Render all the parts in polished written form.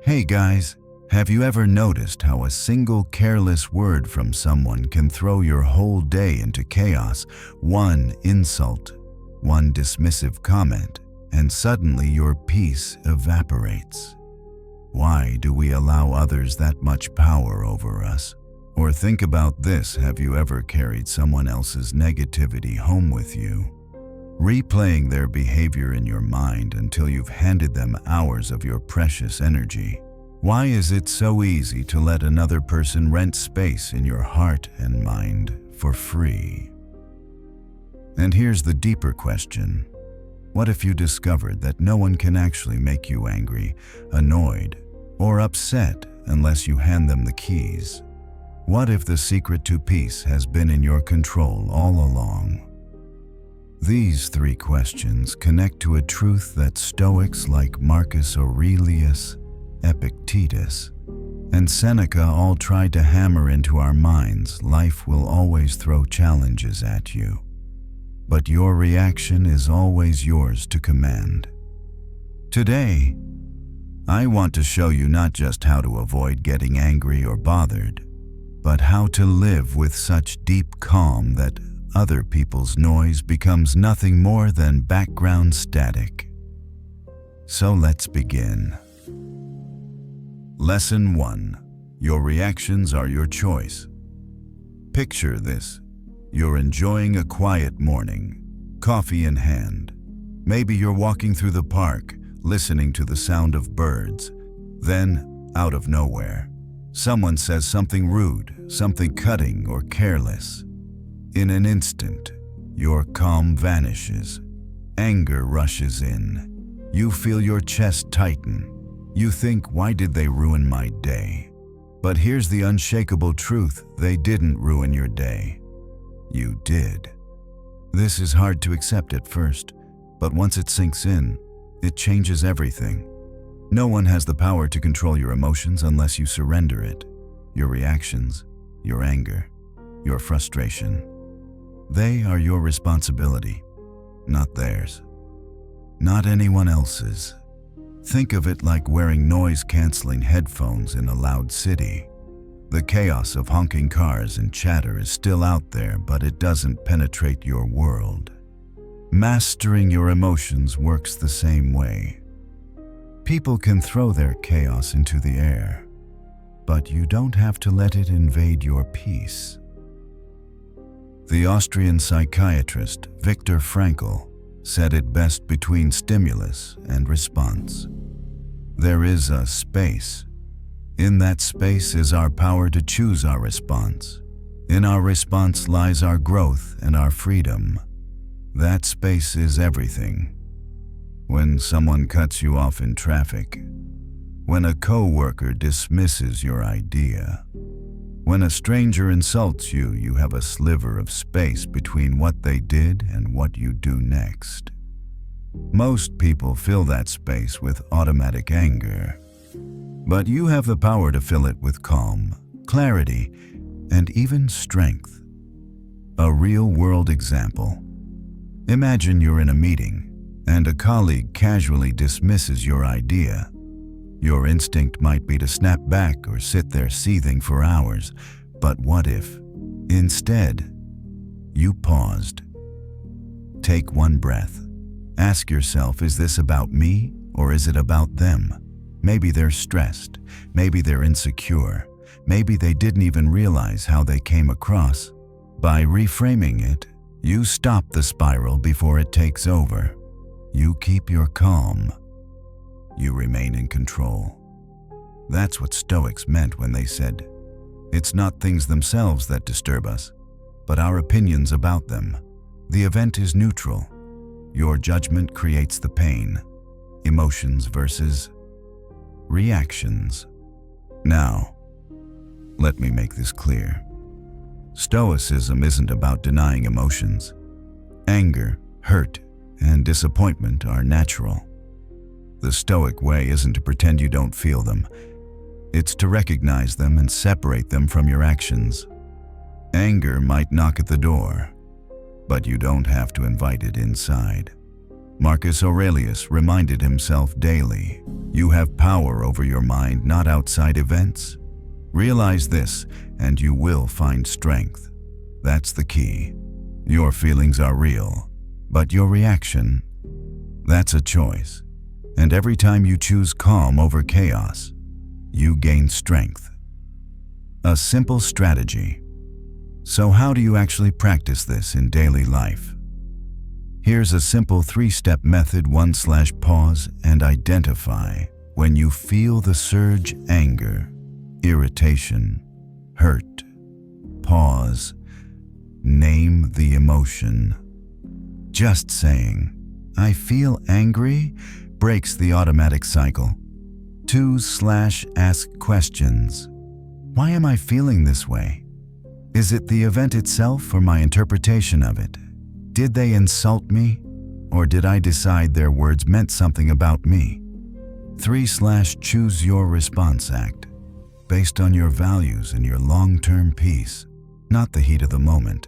Hey guys, have you ever noticed how a single careless word from someone can throw your whole day into chaos? One insult, one dismissive comment, and suddenly your peace evaporates. Why do we allow others that much power over us? Or think about this, have you ever carried someone else's negativity home with you? Replaying their behavior in your mind until you've handed them hours of your precious energy. Why is it so easy to let another person rent space in your heart and mind for free? And here's the deeper question. What if you discovered that no one can actually make you angry, annoyed, or upset unless you hand them the keys? What if the secret to peace has been in your control all along? These three questions connect to a truth that Stoics like Marcus Aurelius, Epictetus, and Seneca all tried to hammer into our minds. Life will always throw challenges at you, but your reaction is always yours to command. Today, I want to show you not just how to avoid getting angry or bothered, but how to live with such deep calm that other people's noise becomes nothing more than background static. So let's begin. Lesson 1. Your reactions are your choice. Picture this. You're enjoying a quiet morning, coffee in hand. Maybe you're walking through the park, listening to the sound of birds. Then, out of nowhere, someone says something rude, something cutting or careless. In an instant, your calm vanishes. Anger rushes in. You feel your chest tighten. You think, why did they ruin my day? But here's the unshakable truth. They didn't ruin your day. You did. This is hard to accept at first, but once it sinks in, it changes everything. No one has the power to control your emotions unless you surrender it. Your reactions, your anger, your frustration. They are your responsibility, not theirs, not anyone else's. Think of it like wearing noise-canceling headphones in a loud city. The chaos of honking cars and chatter is still out there, but it doesn't penetrate your world. Mastering your emotions works the same way. People can throw their chaos into the air, but you don't have to let it invade your peace. The Austrian psychiatrist Viktor Frankl said it best between stimulus and response. There is a space. In that space is our power to choose our response. In our response lies our growth and our freedom. That space is everything. When someone cuts you off in traffic, when a coworker dismisses your idea, when a stranger insults you, you have a sliver of space between what they did and what you do next. Most people fill that space with automatic anger, but you have the power to fill it with calm, clarity, and even strength. A real-world example. Imagine you're in a meeting, and a colleague casually dismisses your idea. Your instinct might be to snap back or sit there seething for hours, but what if, instead, you paused? Take one breath. Ask yourself, is this about me or is it about them? Maybe they're stressed, maybe they're insecure, maybe they didn't even realize how they came across. By reframing it, you stop the spiral before it takes over. You keep your calm. You remain in control. That's what Stoics meant when they said, it's not things themselves that disturb us, but our opinions about them. The event is neutral. Your judgment creates the pain. Emotions versus reactions. Now, let me make this clear. Stoicism isn't about denying emotions. Anger, hurt, and disappointment are natural. The Stoic way isn't to pretend you don't feel them. It's to recognize them and separate them from your actions. Anger might knock at the door, but you don't have to invite it inside. Marcus Aurelius reminded himself daily, "You have power over your mind, not outside events." Realize this, and you will find strength. That's the key. Your feelings are real, but your reaction, that's a choice. And every time you choose calm over chaos, you gain strength. A simple strategy. So how do you actually practice this in daily life? Here's a simple 3-step method. 1/Pause and identify when you feel the surge: anger, irritation, hurt. Pause. Name the emotion. Just saying, "I feel angry," breaks the automatic cycle. 2/Ask questions. Why am I feeling this way? Is it the event itself or my interpretation of it? Did they insult me? Or did I decide their words meant something about me? 3/Choose your response act. Based on your values and your long-term peace, not the heat of the moment.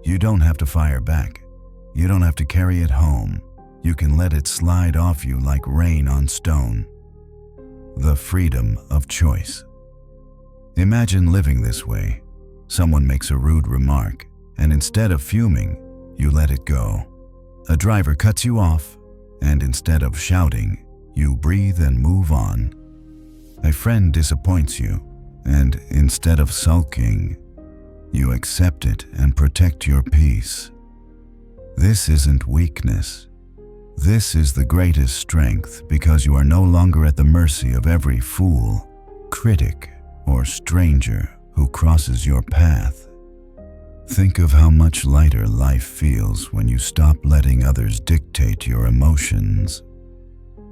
You don't have to fire back. You don't have to carry it home. You can let it slide off you like rain on stone. The freedom of choice. Imagine living this way. Someone makes a rude remark, and instead of fuming, you let it go. A driver cuts you off, and instead of shouting, you breathe and move on. A friend disappoints you, and instead of sulking, you accept it and protect your peace. This isn't weakness. This is the greatest strength, because you are no longer at the mercy of every fool, critic, or stranger who crosses your path. Think of how much lighter life feels when you stop letting others dictate your emotions.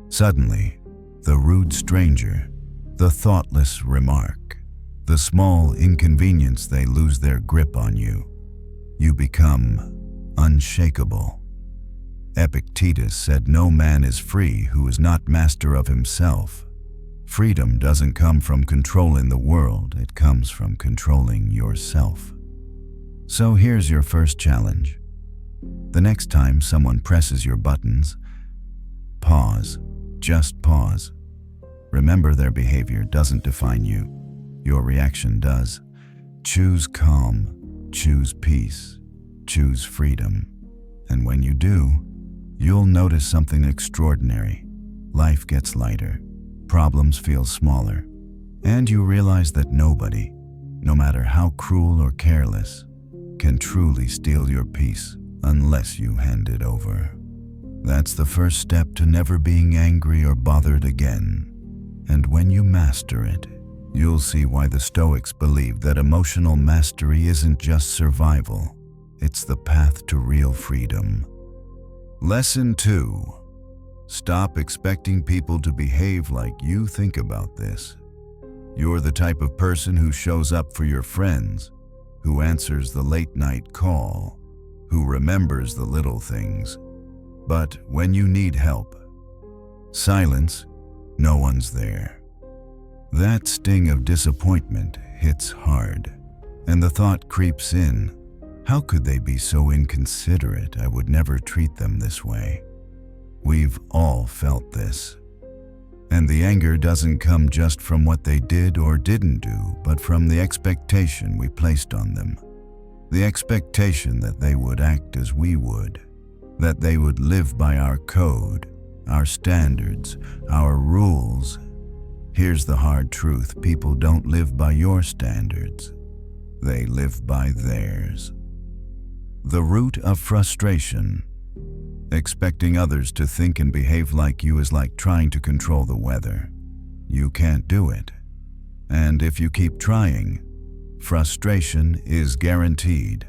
Suddenly, the rude stranger, the thoughtless remark, the small inconvenience, they lose their grip on you. You become unshakable. Epictetus said, "No man is free who is not master of himself." Freedom doesn't come from controlling the world, it comes from controlling yourself. So here's your first challenge. The next time someone presses your buttons, pause. Just pause. Remember, their behavior doesn't define you. Your reaction does. Choose calm, choose peace, choose freedom. And when you do, you'll notice something extraordinary. Life gets lighter, problems feel smaller, and you realize that nobody, no matter how cruel or careless, can truly steal your peace unless you hand it over. That's the first step to never being angry or bothered again. And when you master it, you'll see why the Stoics believed that emotional mastery isn't just survival, it's the path to real freedom. Lesson 2. Stop expecting people to behave like you. Think about this. You're the type of person who shows up for your friends, who answers the late-night call, who remembers the little things. But when you need help, silence, no one's there. That sting of disappointment hits hard, and the thought creeps in, how could they be so inconsiderate? I would never treat them this way. We've all felt this. And the anger doesn't come just from what they did or didn't do, but from the expectation we placed on them. The expectation that they would act as we would, that they would live by our code, our standards, our rules. Here's the hard truth: people don't live by your standards. They live by theirs. The root of frustration. Expecting others to think and behave like you is like trying to control the weather. You can't do it. And if you keep trying, frustration is guaranteed.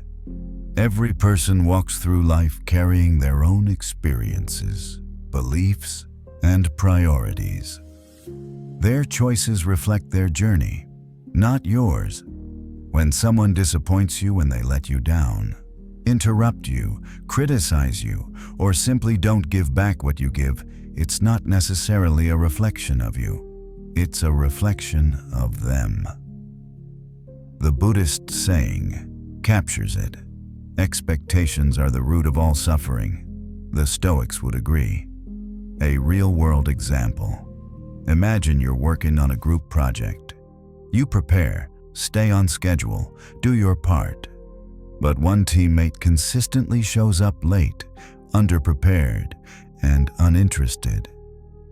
Every person walks through life carrying their own experiences, beliefs, and priorities. Their choices reflect their journey, not yours. When someone disappoints you, when they let you down, interrupt you, criticize you, or simply don't give back what you give, it's not necessarily a reflection of you. It's a reflection of them. The Buddhist saying captures it. Expectations are the root of all suffering. The Stoics would agree. A real-world example. Imagine you're working on a group project. You prepare, stay on schedule, do your part. But one teammate consistently shows up late, underprepared, and uninterested.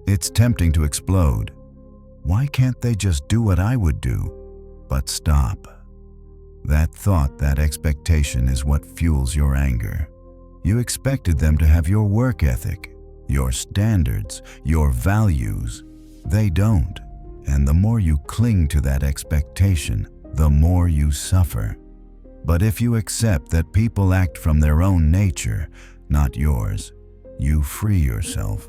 It's tempting to explode. Why can't they just do what I would do? But stop. That thought, that expectation is what fuels your anger. You expected them to have your work ethic, your standards, your values. They don't. And the more you cling to that expectation, the more you suffer. But if you accept that people act from their own nature, not yours, you free yourself.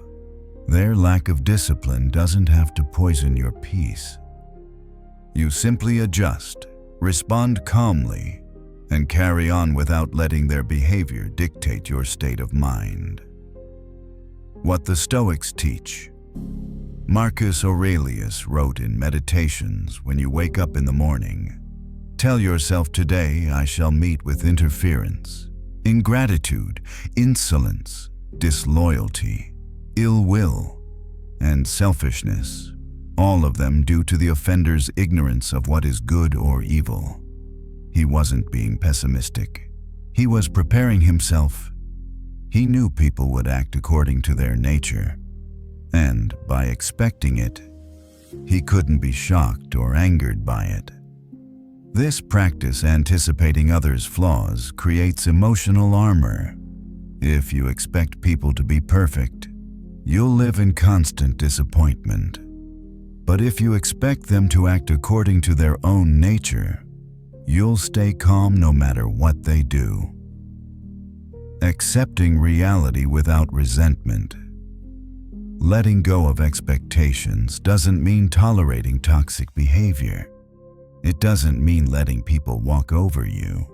Their lack of discipline doesn't have to poison your peace. You simply adjust, respond calmly, and carry on without letting their behavior dictate your state of mind. What the Stoics teach. Marcus Aurelius wrote in Meditations, when you wake up in the morning, tell yourself, today I shall meet with interference, ingratitude, insolence, disloyalty, ill will, and selfishness, all of them due to the offender's ignorance of what is good or evil. He wasn't being pessimistic. He was preparing himself. He knew people would act according to their nature, and by expecting it, he couldn't be shocked or angered by it. This practice, anticipating others' flaws, creates emotional armor. If you expect people to be perfect, you'll live in constant disappointment. But if you expect them to act according to their own nature, you'll stay calm no matter what they do. Accepting reality without resentment. Letting go of expectations doesn't mean tolerating toxic behavior. It doesn't mean letting people walk over you.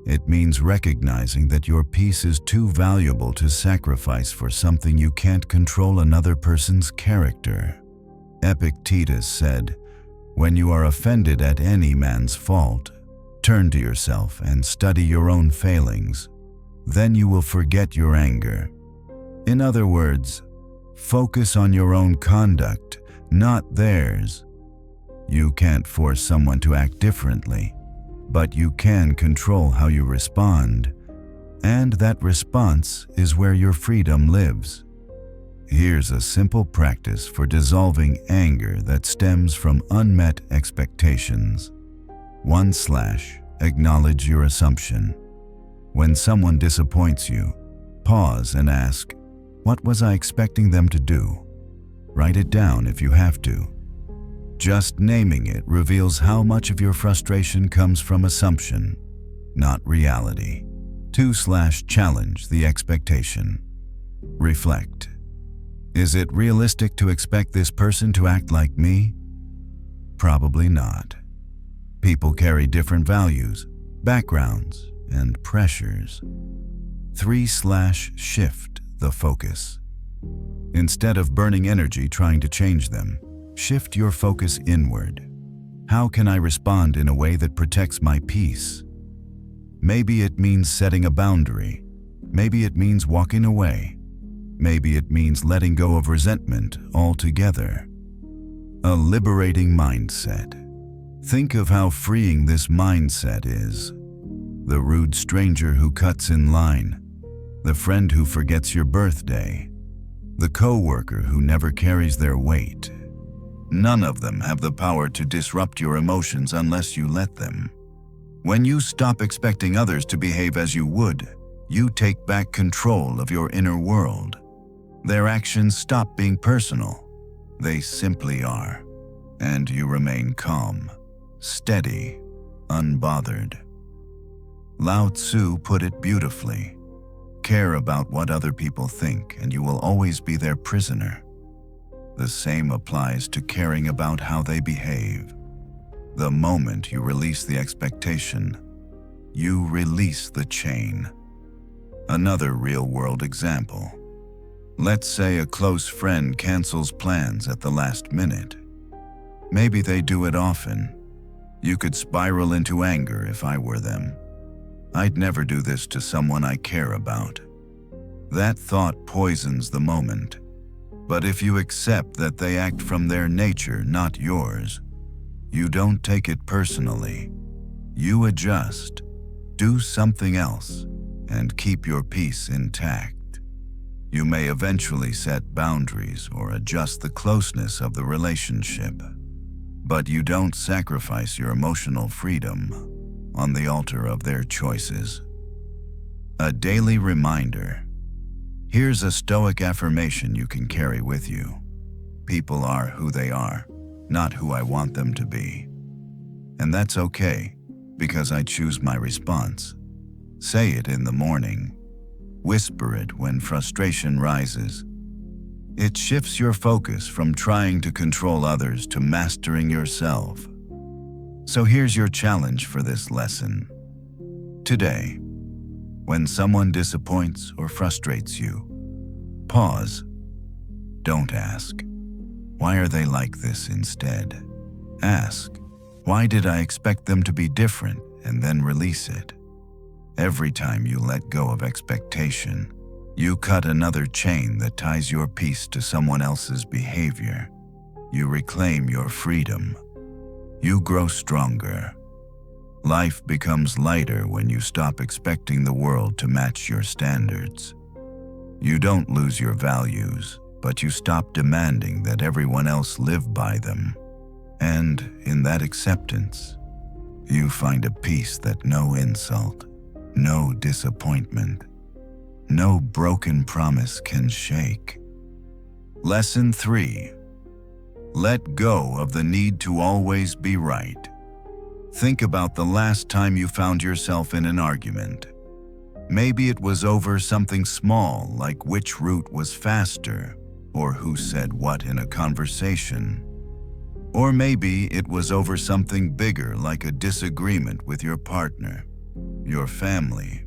It means recognizing that your peace is too valuable to sacrifice for something you can't control, another person's character. Epictetus said, when you are offended at any man's fault, turn to yourself and study your own failings. Then you will forget your anger. In other words, focus on your own conduct, not theirs. You can't force someone to act differently, but you can control how you respond, and that response is where your freedom lives. Here's a simple practice for dissolving anger that stems from unmet expectations. 1/ Acknowledge your assumption. When someone disappoints you, pause and ask, what was I expecting them to do? Write it down if you have to. Just naming it reveals how much of your frustration comes from assumption, not reality. 2/ Challenge the expectation. Reflect. Is it realistic to expect this person to act like me? Probably not. People carry different values, backgrounds, and pressures. 3/ Shift the focus. Instead of burning energy trying to change them, shift your focus inward. How can I respond in a way that protects my peace? Maybe it means setting a boundary. Maybe it means walking away. Maybe it means letting go of resentment altogether. A liberating mindset. Think of how freeing this mindset is. The rude stranger who cuts in line, the friend who forgets your birthday, the coworker who never carries their weight. None of them have the power to disrupt your emotions unless you let them. When you stop expecting others to behave as you would, you take back control of your inner world. Their actions stop being personal. They simply are. And you remain calm, steady, unbothered. Lao Tzu put it beautifully. Care about what other people think, and you will always be their prisoner. The same applies to caring about how they behave. The moment you release the expectation, you release the chain. Another real-world example. Let's say a close friend cancels plans at the last minute. Maybe they do it often. You could spiral into anger if I were them. I'd never do this to someone I care about. That thought poisons the moment. But if you accept that they act from their nature, not yours, you don't take it personally. You adjust, do something else, and keep your peace intact. You may eventually set boundaries or adjust the closeness of the relationship, but you don't sacrifice your emotional freedom on the altar of their choices. A daily reminder. Here's a Stoic affirmation you can carry with you. People are who they are, not who I want them to be. And that's okay, because I choose my response. Say it in the morning. Whisper it when frustration rises. It shifts your focus from trying to control others to mastering yourself. So here's your challenge for this lesson. Today, when someone disappoints or frustrates you, pause. Don't ask, "Why are they like this?" Instead, ask, "Why did I expect them to be different?" and then release it. Every time you let go of expectation, you cut another chain that ties your peace to someone else's behavior. You reclaim your freedom. You grow stronger. Life becomes lighter when you stop expecting the world to match your standards. You don't lose your values, but you stop demanding that everyone else live by them. And in that acceptance, you find a peace that no insult, no disappointment, no broken promise can shake. Lesson 3. Let go of the need to always be right. Think about the last time you found yourself in an argument. Maybe it was over something small, like which route was faster, or who said what in a conversation. Or maybe it was over something bigger, like a disagreement with your partner, your family,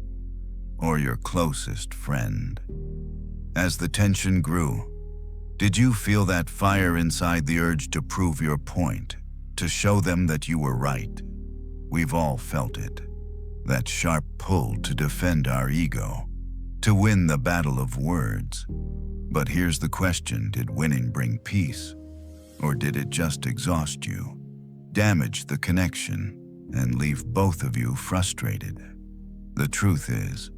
or your closest friend. As the tension grew, did you feel that fire inside, the urge to prove your point, to show them that you were right? We've all felt it. That sharp pull to defend our ego, to win the battle of words. But here's the question: did winning bring peace? Or did it just exhaust you, damage the connection, and leave both of you frustrated? The truth is,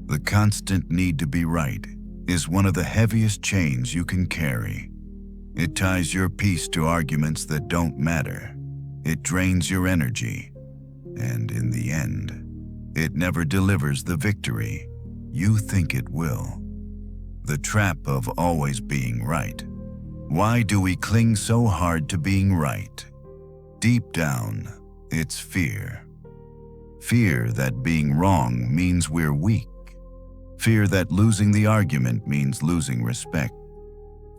the constant need to be right is one of the heaviest chains you can carry. It ties your peace to arguments that don't matter. It drains your energy. And in the end, it never delivers the victory you think it will. The trap of always being right. Why do we cling so hard to being right? Deep down, it's fear. Fear that being wrong means we're weak. Fear that losing the argument means losing respect.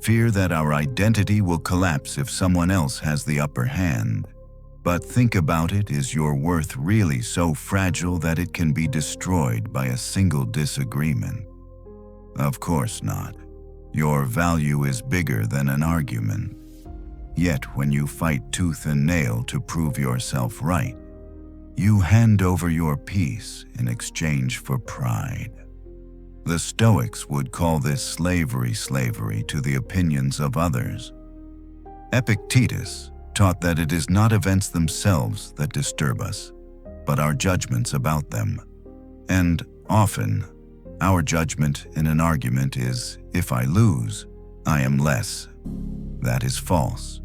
Fear that our identity will collapse if someone else has the upper hand. But think about it, is your worth really so fragile that it can be destroyed by a single disagreement? Of course not. Your value is bigger than an argument. Yet when you fight tooth and nail to prove yourself right, you hand over your peace in exchange for pride. The Stoics would call this slavery to the opinions of others. Epictetus taught that it is not events themselves that disturb us, but our judgments about them. And often, our judgment in an argument is, if I lose, I am less. That is false.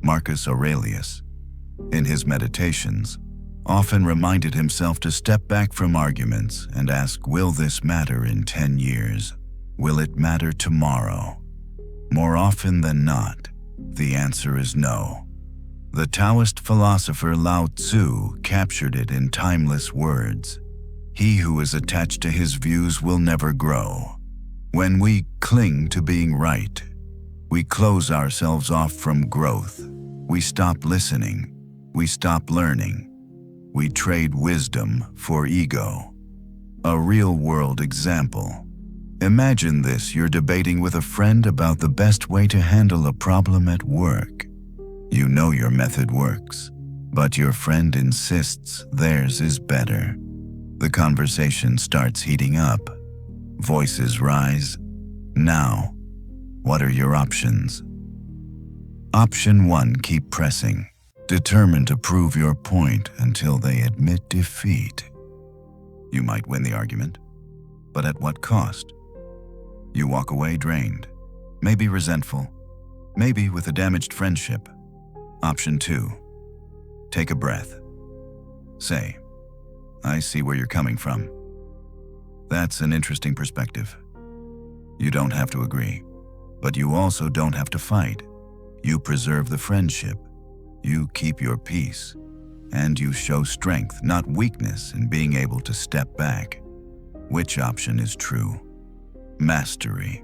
Marcus Aurelius, in his Meditations, often reminded himself to step back from arguments and ask, will this matter in 10 years? Will it matter tomorrow? More often than not, the answer is no. The Taoist philosopher Lao Tzu captured it in timeless words. He who is attached to his views will never grow. When we cling to being right, we close ourselves off from growth. We stop listening. We stop learning. We trade wisdom for ego. A real-world example. Imagine this: you're debating with a friend about the best way to handle a problem at work. You know your method works, but your friend insists theirs is better. The conversation starts heating up. Voices rise. Now, what are your options? Option 1, keep pressing, determined to prove your point until they admit defeat. You might win the argument, but at what cost? You walk away drained, maybe resentful, maybe with a damaged friendship. Option 2, take a breath. Say, I see where you're coming from. That's an interesting perspective. You don't have to agree, but you also don't have to fight. You preserve the friendship, you keep your peace, and you show strength, not weakness, in being able to step back. Which option is true? Mastery.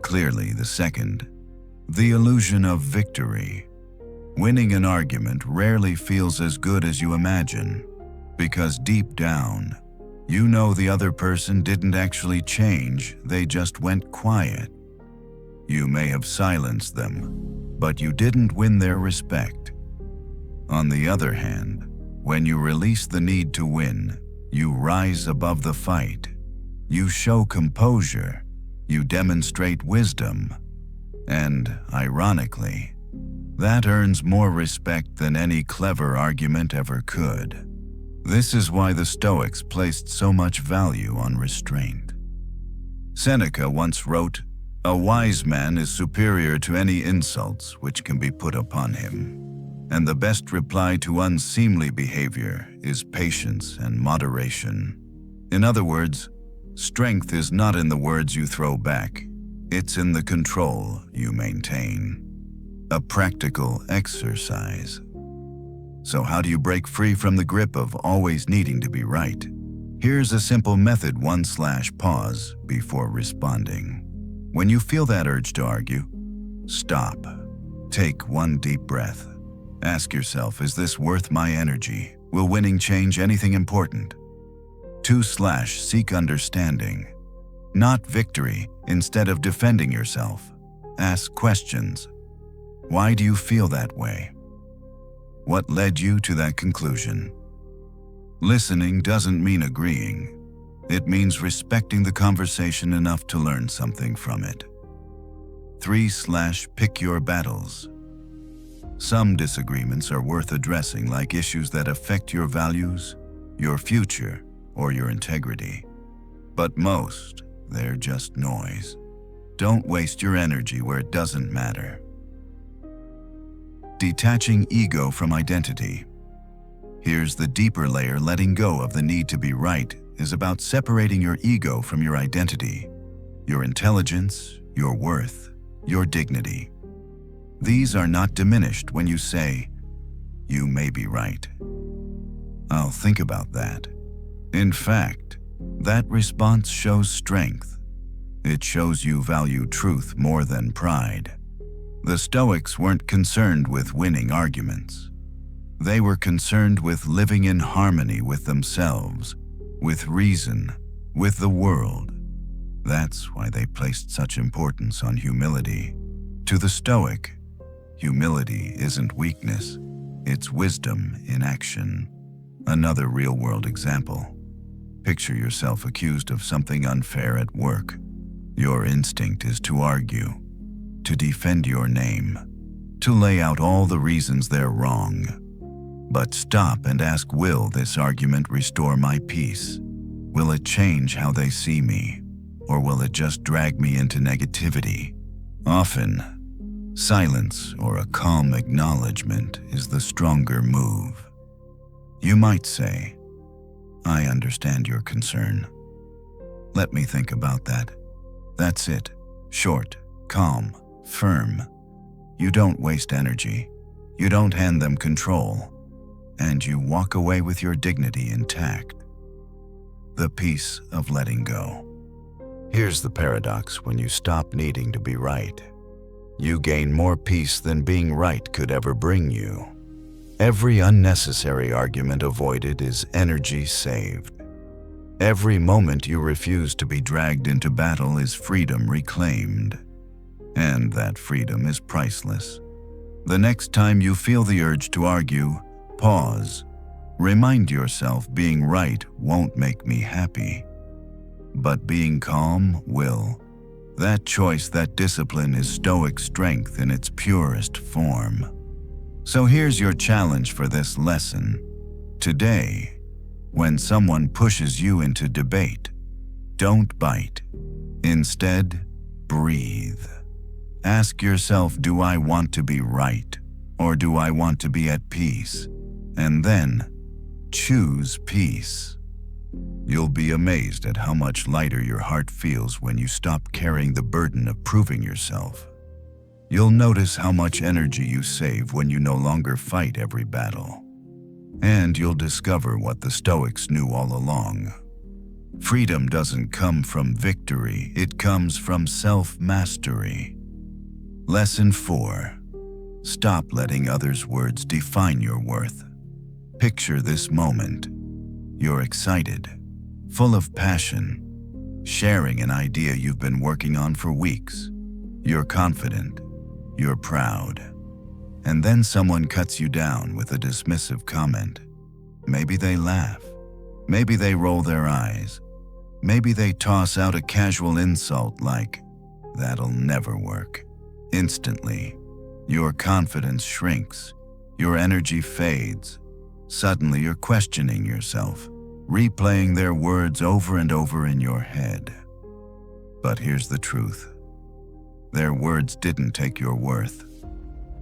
Clearly the second. The illusion of victory. Winning an argument rarely feels as good as you imagine, because deep down, you know the other person didn't actually change, they just went quiet. You may have silenced them, but you didn't win their respect. On the other hand, when you release the need to win, you rise above the fight. You show composure, you demonstrate wisdom, and, ironically, that earns more respect than any clever argument ever could. This is why the Stoics placed so much value on restraint. Seneca once wrote, "A wise man is superior to any insults which can be put upon him, and the best reply to unseemly behavior is patience and moderation." In other words, strength is not in the words you throw back, it's in the control you maintain. A practical exercise. So how do you break free from the grip of always needing to be right? Here's a simple method: 1/pause before responding. When you feel that urge to argue, stop. Take one deep breath. Ask yourself, is this worth my energy? Will winning change anything important? 2/seek understanding. Not victory. Instead of defending yourself, ask questions. Why do you feel that way? What led you to that conclusion? Listening doesn't mean agreeing. It means respecting the conversation enough to learn something from it. 3/pick your battles. Some disagreements are worth addressing, like issues that affect your values, your future, or your integrity. But most, they're just noise. Don't waste your energy where it doesn't matter. Detaching ego from identity. Here's the deeper layer: letting go of the need to be right is about separating your ego from your identity, your intelligence, your worth, your dignity. These are not diminished when you say, "You may be right. I'll think about that." In fact, that response shows strength. It shows you value truth more than pride. The Stoics weren't concerned with winning arguments. They were concerned with living in harmony with themselves, with reason, with the world. That's why they placed such importance on humility. To the Stoic, humility isn't weakness, it's wisdom in action. Another real-world example. Picture yourself accused of something unfair at work. Your instinct is to argue, to defend your name, to lay out all the reasons they're wrong. But stop and ask, will this argument restore my peace? Will it change how they see me? Or will it just drag me into negativity? Often, silence or a calm acknowledgement is the stronger move. You might say, "I understand your concern. Let me think about that." That's it. Short, calm, firm. You don't waste energy. You don't hand them control. And you walk away with your dignity intact. The peace of letting go. Here's the paradox: when you stop needing to be right, you gain more peace than being right could ever bring you. Every unnecessary argument avoided is energy saved. Every moment you refuse to be dragged into battle is freedom reclaimed. And that freedom is priceless. The next time you feel the urge to argue, pause. Remind yourself being right won't make me happy. But being calm, will. That choice, that discipline is Stoic strength in its purest form. So here's your challenge for this lesson. Today, when someone pushes you into debate, don't bite. Instead, breathe. Ask yourself, do I want to be right, or do I want to be at peace? And then, choose peace. You'll be amazed at how much lighter your heart feels when you stop carrying the burden of proving yourself. You'll notice how much energy you save when you no longer fight every battle. And you'll discover what the Stoics knew all along. Freedom doesn't come from victory, it comes from self-mastery. Lesson 4. Stop letting others' words define your worth. Picture this moment. You're excited, full of passion, sharing an idea you've been working on for weeks. You're confident, you're proud. And then someone cuts you down with a dismissive comment. Maybe they laugh, maybe they roll their eyes, maybe they toss out a casual insult like, "That'll never work." Instantly, your confidence shrinks, your energy fades. Suddenly you're questioning yourself, replaying their words over and over in your head. But here's the truth. Their words didn't take your worth.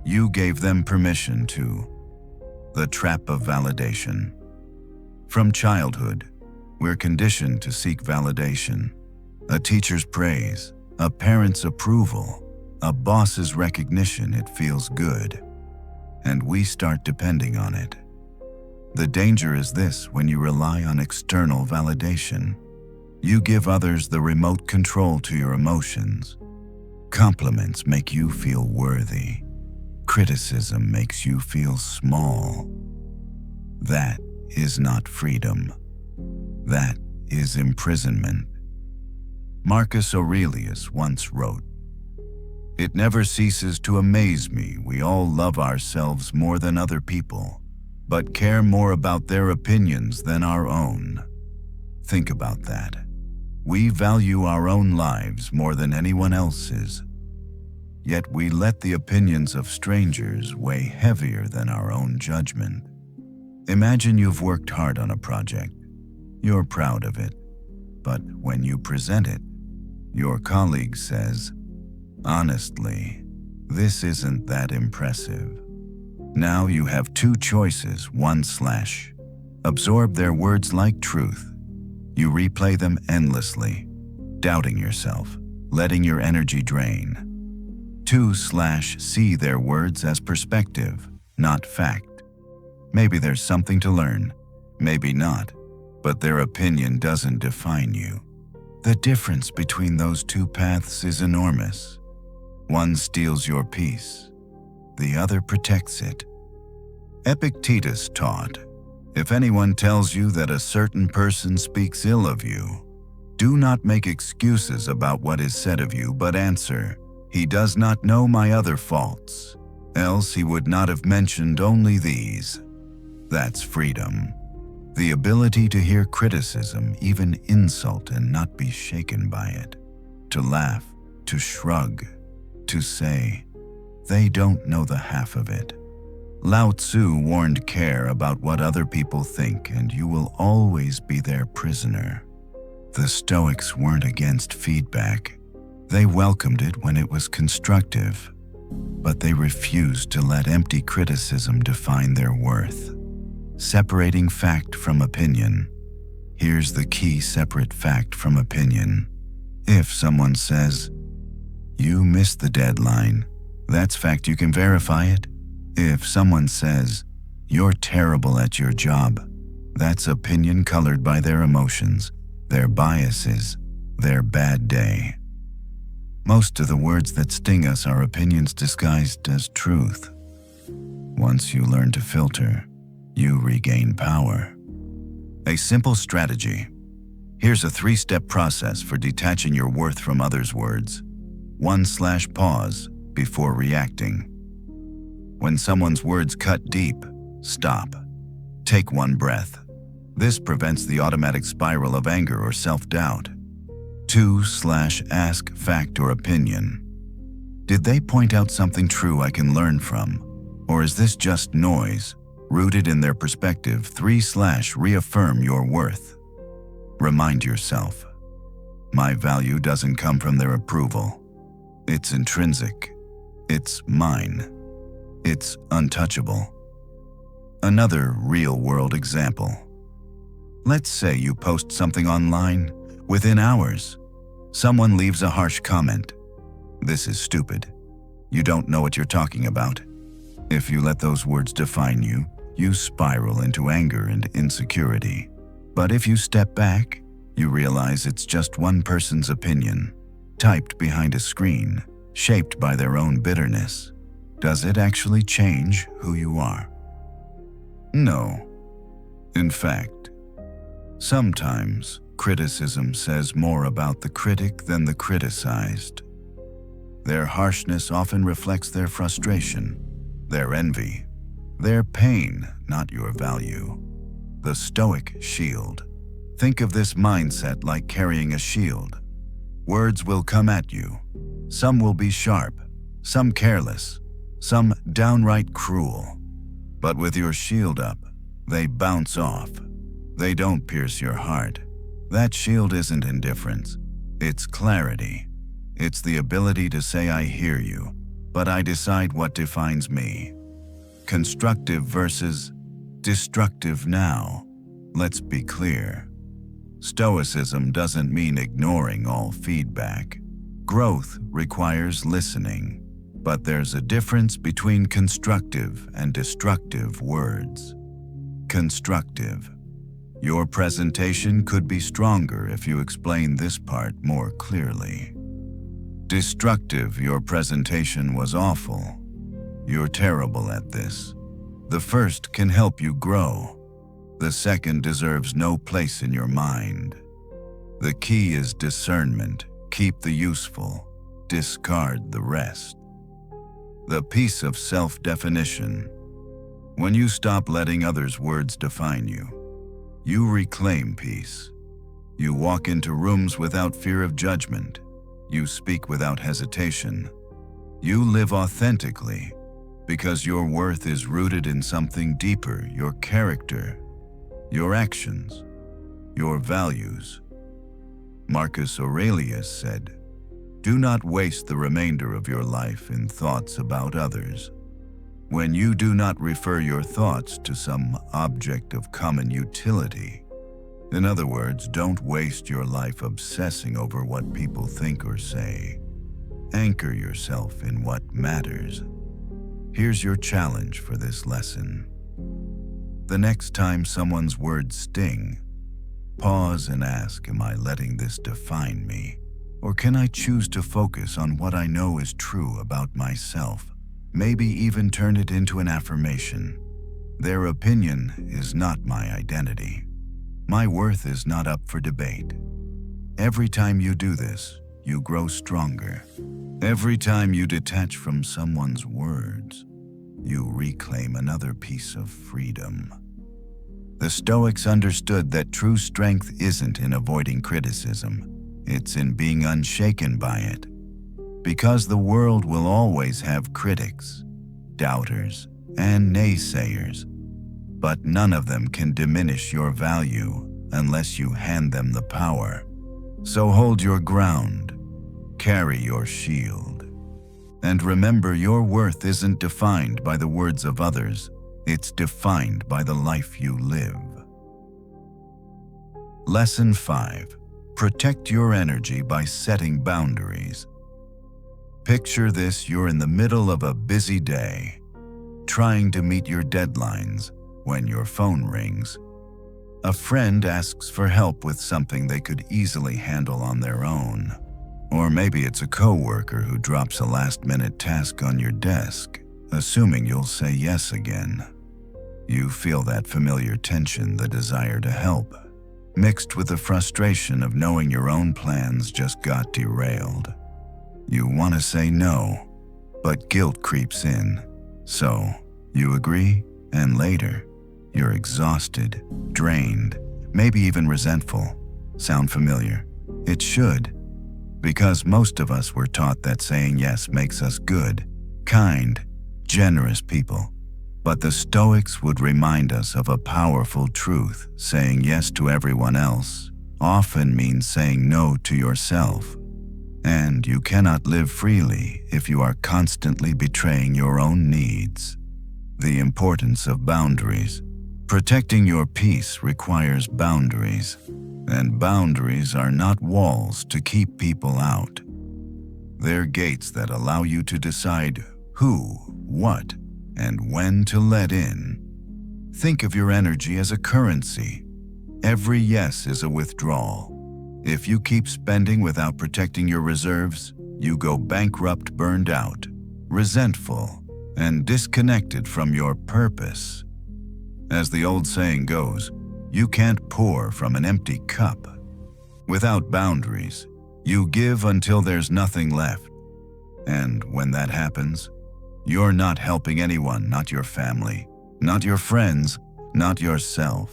You gave them permission to. The trap of validation. From childhood, we're conditioned to seek validation. A teacher's praise, a parent's approval, a boss's recognition. It feels good. And we start depending on it. The danger is this: when you rely on external validation, you give others the remote control to your emotions. Compliments make you feel worthy. Criticism makes you feel small. That is not freedom. That is imprisonment. Marcus Aurelius once wrote, "It never ceases to amaze me we all love ourselves more than other people, but care more about their opinions than our own." Think about that. We value our own lives more than anyone else's. Yet we let the opinions of strangers weigh heavier than our own judgment. Imagine you've worked hard on a project. You're proud of it. But when you present it, your colleague says, "Honestly, this isn't that impressive." Now you have two choices. 1. Absorb their words like truth. You replay them endlessly, doubting yourself, letting your energy drain. 2. See their words as perspective, not fact. Maybe there's something to learn, maybe not, but their opinion doesn't define you. The difference between those two paths is enormous. One steals your peace, the other protects it. Epictetus taught, "If anyone tells you that a certain person speaks ill of you, do not make excuses about what is said of you, but answer, 'He does not know my other faults, else he would not have mentioned only these.'" That's freedom. The ability to hear criticism, even insult, and not be shaken by it. To laugh, to shrug, to say, "They don't know the half of it." Lao Tzu warned, "Care about what other people think, and you will always be their prisoner." The Stoics weren't against feedback. They welcomed it when it was constructive, but they refused to let empty criticism define their worth. Separating fact from opinion. Here's the key: separate fact from opinion. If someone says, "You missed the deadline," that's fact, you can verify it. If someone says, "You're terrible at your job," that's opinion colored by their emotions, their biases, their bad day. Most of the words that sting us are opinions disguised as truth. Once you learn to filter, you regain power. A simple strategy. Here's a 3-step process for detaching your worth from others' words. 1. Pause before reacting. When someone's words cut deep, stop. Take one breath. This prevents the automatic spiral of anger or self-doubt. 2/ask fact or opinion. Did they point out something true I can learn from? Or is this just noise, rooted in their perspective? 3/reaffirm your worth. Remind yourself, my value doesn't come from their approval. It's intrinsic. It's mine. It's untouchable. Another real-world example. Let's say you post something online. Within hours, someone leaves a harsh comment. This is stupid. You don't know what you're talking about. If you let those words define you, you spiral into anger and insecurity. But if you step back, you realize it's just one person's opinion, typed behind a screen, shaped by their own bitterness. Does it actually change who you are? No. In fact, sometimes criticism says more about the critic than the criticized. Their harshness often reflects their frustration, their envy, their pain, not your value. The Stoic shield. Think of this mindset like carrying a shield. Words will come at you. Some will be sharp, some careless, some downright cruel. But with your shield up, they bounce off. They don't pierce your heart. That shield isn't indifference. It's clarity. It's the ability to say, I hear you, but I decide what defines me. Constructive versus destructive now. Let's be clear. Stoicism doesn't mean ignoring all feedback. Growth requires listening, but there's a difference between constructive and destructive words. Constructive. Your presentation could be stronger if you explain this part more clearly. Destructive, your presentation was awful. You're terrible at this. The first can help you grow. The second deserves no place in your mind. The key is discernment. Keep the useful, discard the rest. The peace of self-definition. When you stop letting others' words define you, you reclaim peace. You walk into rooms without fear of judgment. You speak without hesitation. You live authentically because your worth is rooted in something deeper, your character, your actions, your values. Marcus Aurelius said, "Do not waste the remainder of your life in thoughts about others." When you do not refer your thoughts to some object of common utility. In other words, don't waste your life obsessing over what people think or say. Anchor yourself in what matters. Here's your challenge for this lesson. The next time someone's words sting, pause and ask, am I letting this define me? Or can I choose to focus on what I know is true about myself? Maybe even turn it into an affirmation. Their opinion is not my identity. My worth is not up for debate. Every time you do this, you grow stronger. Every time you detach from someone's words, you reclaim another piece of freedom. The Stoics understood that true strength isn't in avoiding criticism, it's in being unshaken by it. Because the world will always have critics, doubters, and naysayers, but none of them can diminish your value unless you hand them the power. So hold your ground, carry your shield, and remember your worth isn't defined by the words of others, it's defined by the life you live. Lesson 5. Protect your energy by setting boundaries. Picture this, you're in the middle of a busy day, trying to meet your deadlines when your phone rings. A friend asks for help with something they could easily handle on their own. Or maybe it's a coworker who drops a last-minute task on your desk, assuming you'll say yes again. You feel that familiar tension, the desire to help, mixed with the frustration of knowing your own plans just got derailed. You want to say no, but guilt creeps in. So, you agree, and later, you're exhausted, drained, maybe even resentful. Sound familiar? It should. because most of us were taught that saying yes makes us good, kind, generous people. But the Stoics would remind us of a powerful truth: saying yes to everyone else often means saying no to yourself. And you cannot live freely if you are constantly betraying your own needs. The importance of boundaries. Protecting your peace requires boundaries, and boundaries are not walls to keep people out. They're gates that allow you to decide who, what, and when to let in. Think of your energy as a currency. Every yes is a withdrawal. If you keep spending without protecting your reserves, you go bankrupt, burned out, resentful, and disconnected from your purpose. As the old saying goes, you can't pour from an empty cup. Without boundaries, you give until there's nothing left. And when that happens, you're not helping anyone, not your family, not your friends, not yourself.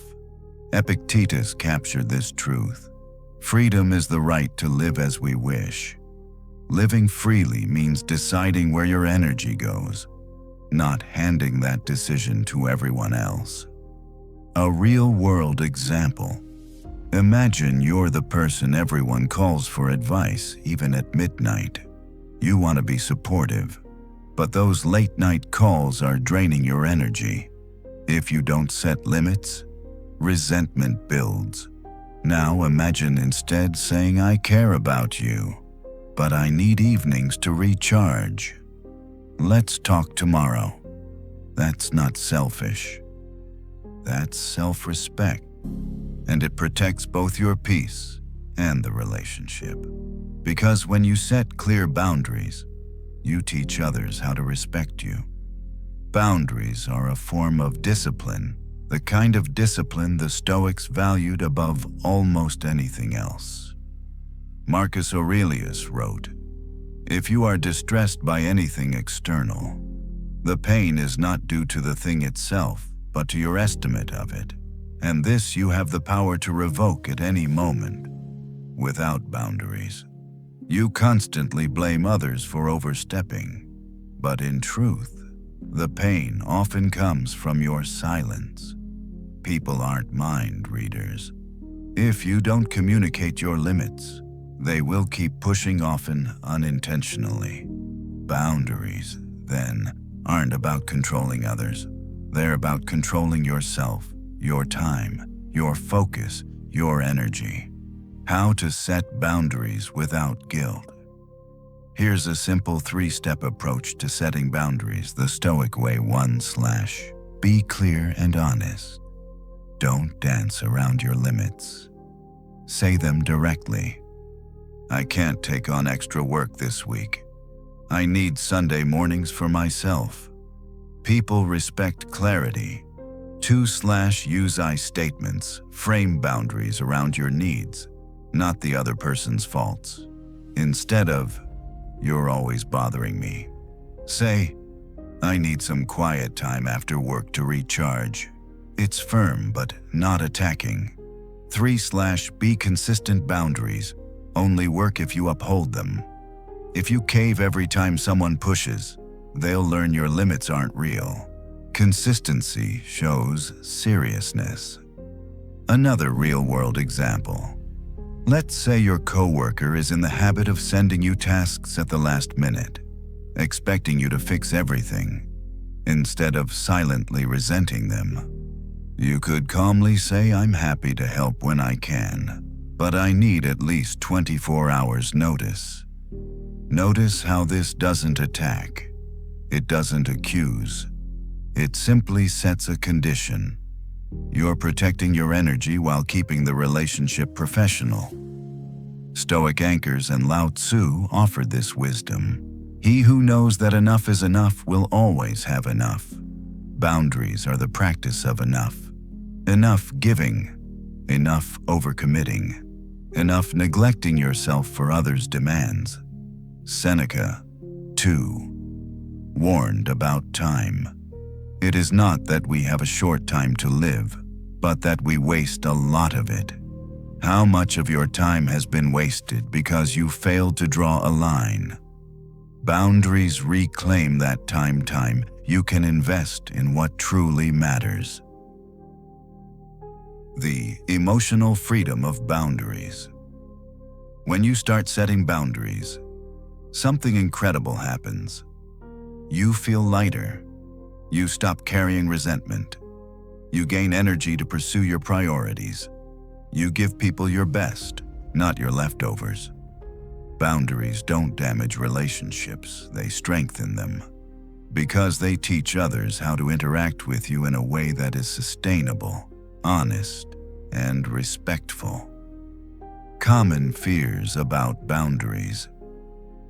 Epictetus captured this truth. Freedom is the right to live as we wish. Living freely means deciding where your energy goes, not handing that decision to everyone else. A real-world example. Imagine you're the person everyone calls for advice, even at midnight. You want to be supportive, but those late-night calls are draining your energy. If you don't set limits, resentment builds. Now imagine instead saying, "I care about you, but I need evenings to recharge. Let's talk tomorrow." That's not selfish. That's self-respect, and it protects both your peace and the relationship. Because when you set clear boundaries, you teach others how to respect you. Boundaries are a form of discipline, the kind of discipline the Stoics valued above almost anything else. Marcus Aurelius wrote, "If you are distressed by anything external, the pain is not due to the thing itself, but to your estimate of it, and this you have the power to revoke at any moment." Without boundaries, you constantly blame others for overstepping, but in truth, the pain often comes from your silence. People aren't mind readers. If you don't communicate your limits, they will keep pushing, often unintentionally. Boundaries, then, aren't about controlling others. They're about controlling yourself, your time, your focus, your energy. How to set boundaries without guilt. Here's a simple 3-step approach to setting boundaries the Stoic way. 1. Be clear and honest. Don't dance around your limits. Say them directly. "I can't take on extra work this week. I need Sunday mornings for myself." People respect clarity. 2. Use I statements. Frame boundaries around your needs, not the other person's faults. Instead of, "You're always bothering me," say, "I need some quiet time after work to recharge." It's firm but not attacking. 3. Be consistent. Boundaries only work if you uphold them. If you cave every time someone pushes, they'll learn your limits aren't real. Consistency shows seriousness. Another real-world example. Let's say your coworker is in the habit of sending you tasks at the last minute, expecting you to fix everything, instead of silently resenting them. You could calmly say, "I'm happy to help when I can, but I need at least 24 hours notice." Notice how this doesn't attack. It doesn't accuse. It simply sets a condition. You're protecting your energy while keeping the relationship professional. Stoic anchors and Lao Tzu offered this wisdom. He who knows that enough is enough will always have enough. Boundaries are the practice of enough. Enough giving, enough overcommitting, enough neglecting yourself for others' demands. Seneca, too, warned about time. It is not that we have a short time to live, but that we waste a lot of it. How much of your time has been wasted because you failed to draw a line? Boundaries reclaim that time you can invest in what truly matters. The emotional freedom of boundaries. When you start setting boundaries, something incredible happens. You feel lighter. You stop carrying resentment. You gain energy to pursue your priorities. You give people your best, not your leftovers. Boundaries don't damage relationships, they strengthen them, because they teach others how to interact with you in a way that is sustainable, honest, and respectful. Common fears about boundaries.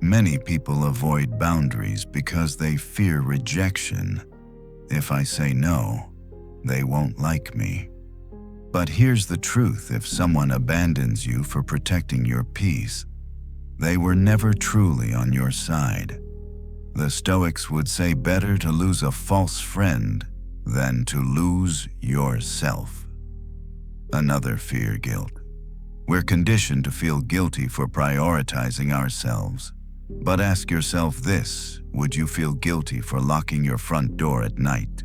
Many people avoid boundaries because they fear rejection. If I say no, they won't like me. But here's the truth: if someone abandons you for protecting your peace, they were never truly on your side. The Stoics would say better to lose a false friend than to lose yourself. Another fear: guilt. We're conditioned to feel guilty for prioritizing ourselves. But ask yourself this: would you feel guilty for locking your front door at night?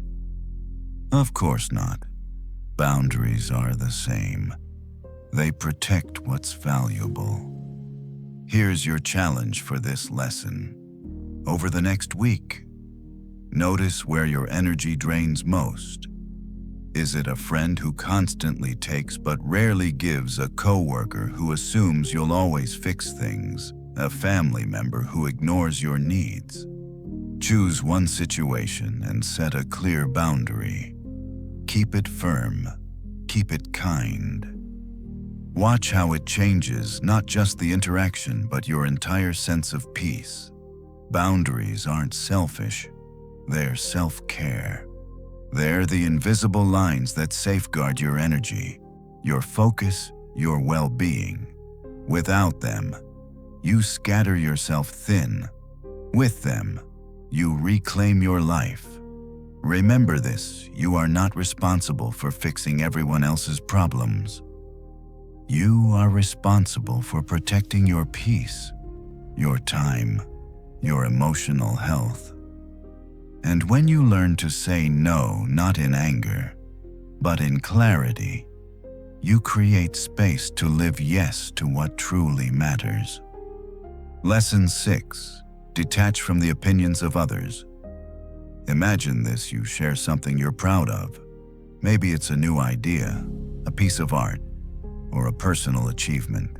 Of course not. Boundaries are the same. They protect what's valuable. Here's your challenge for this lesson. Over the next week, notice where your energy drains most. Is it a friend who constantly takes but rarely gives, a coworker who assumes you'll always fix things, a family member who ignores your needs? Choose one situation and set a clear boundary. Keep it firm. Keep it kind. Watch how it changes not just the interaction but your entire sense of peace. Boundaries aren't selfish. They're self-care. They're the invisible lines that safeguard your energy, your focus, your well-being. Without them, you scatter yourself thin. With them, you reclaim your life. Remember this: you are not responsible for fixing everyone else's problems. You are responsible for protecting your peace, your time, your emotional health. And when you learn to say no, not in anger, but in clarity, you create space to live yes to what truly matters. Lesson 6. Detach from the opinions of others. Imagine this: you share something you're proud of. Maybe it's a new idea, a piece of art, or a personal achievement.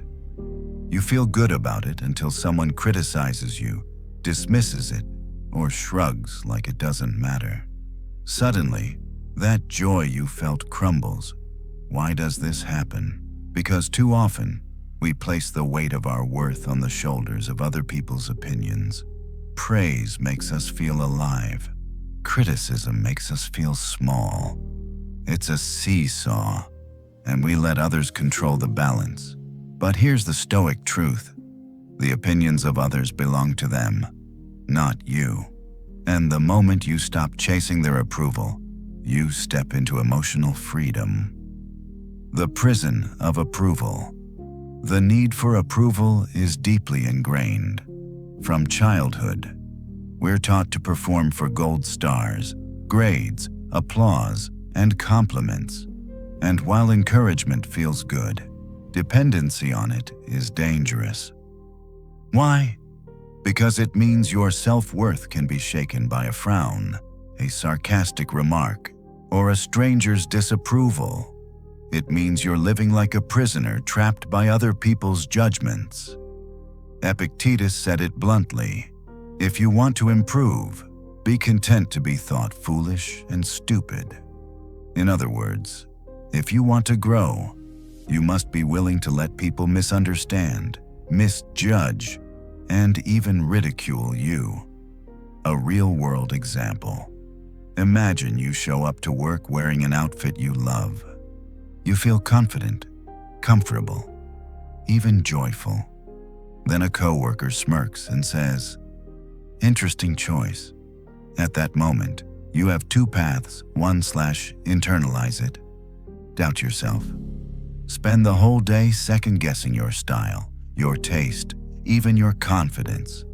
You feel good about it until someone criticizes you, dismisses it, or shrugs like it doesn't matter. Suddenly, that joy you felt crumbles. Why does this happen? Because too often, we place the weight of our worth on the shoulders of other people's opinions. Praise makes us feel alive. Criticism makes us feel small. It's a seesaw, and we let others control the balance. But here's the Stoic truth: the opinions of others belong to them, not you. And the moment you stop chasing their approval, you step into emotional freedom. The prison of approval. The need for approval is deeply ingrained. From childhood, we're taught to perform for gold stars, grades, applause, and compliments. And while encouragement feels good, dependency on it is dangerous. Why? Because it means your self-worth can be shaken by a frown, a sarcastic remark, or a stranger's disapproval. It means you're living like a prisoner trapped by other people's judgments. Epictetus said it bluntly: if you want to improve, be content to be thought foolish and stupid. In other words, if you want to grow, you must be willing to let people misunderstand, misjudge, and even ridicule you. A real-world example. Imagine you show up to work wearing an outfit you love. You feel confident, comfortable, even joyful. Then a coworker smirks and says, "Interesting choice." At that moment, you have two paths. 1/internalize it. Doubt yourself. Spend the whole day second-guessing your style, your taste, even your confidence.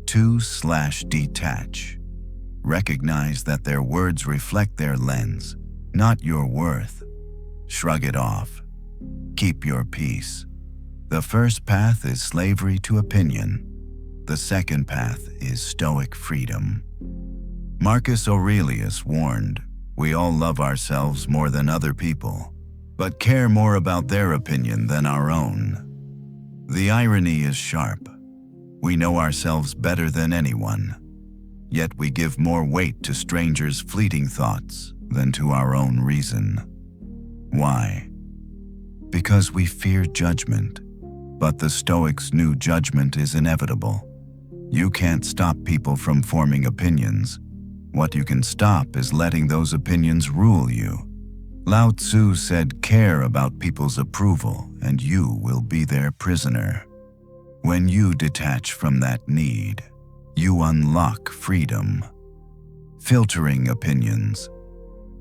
2/detach. Recognize that their words reflect their lens, not your worth. Shrug it off. Keep your peace. The first path is slavery to opinion. The second path is Stoic freedom. Marcus Aurelius warned, "We all love ourselves more than other people, but care more about their opinion than our own." The irony is sharp. We know ourselves better than anyone, yet we give more weight to strangers' fleeting thoughts than to our own reason. Why? Because we fear judgment, but the Stoics knew judgment is inevitable. You can't stop people from forming opinions. What you can stop is letting those opinions rule you. Lao Tzu said, "Care about people's approval, and you will be their prisoner." When you detach from that need, you unlock freedom. Filtering opinions.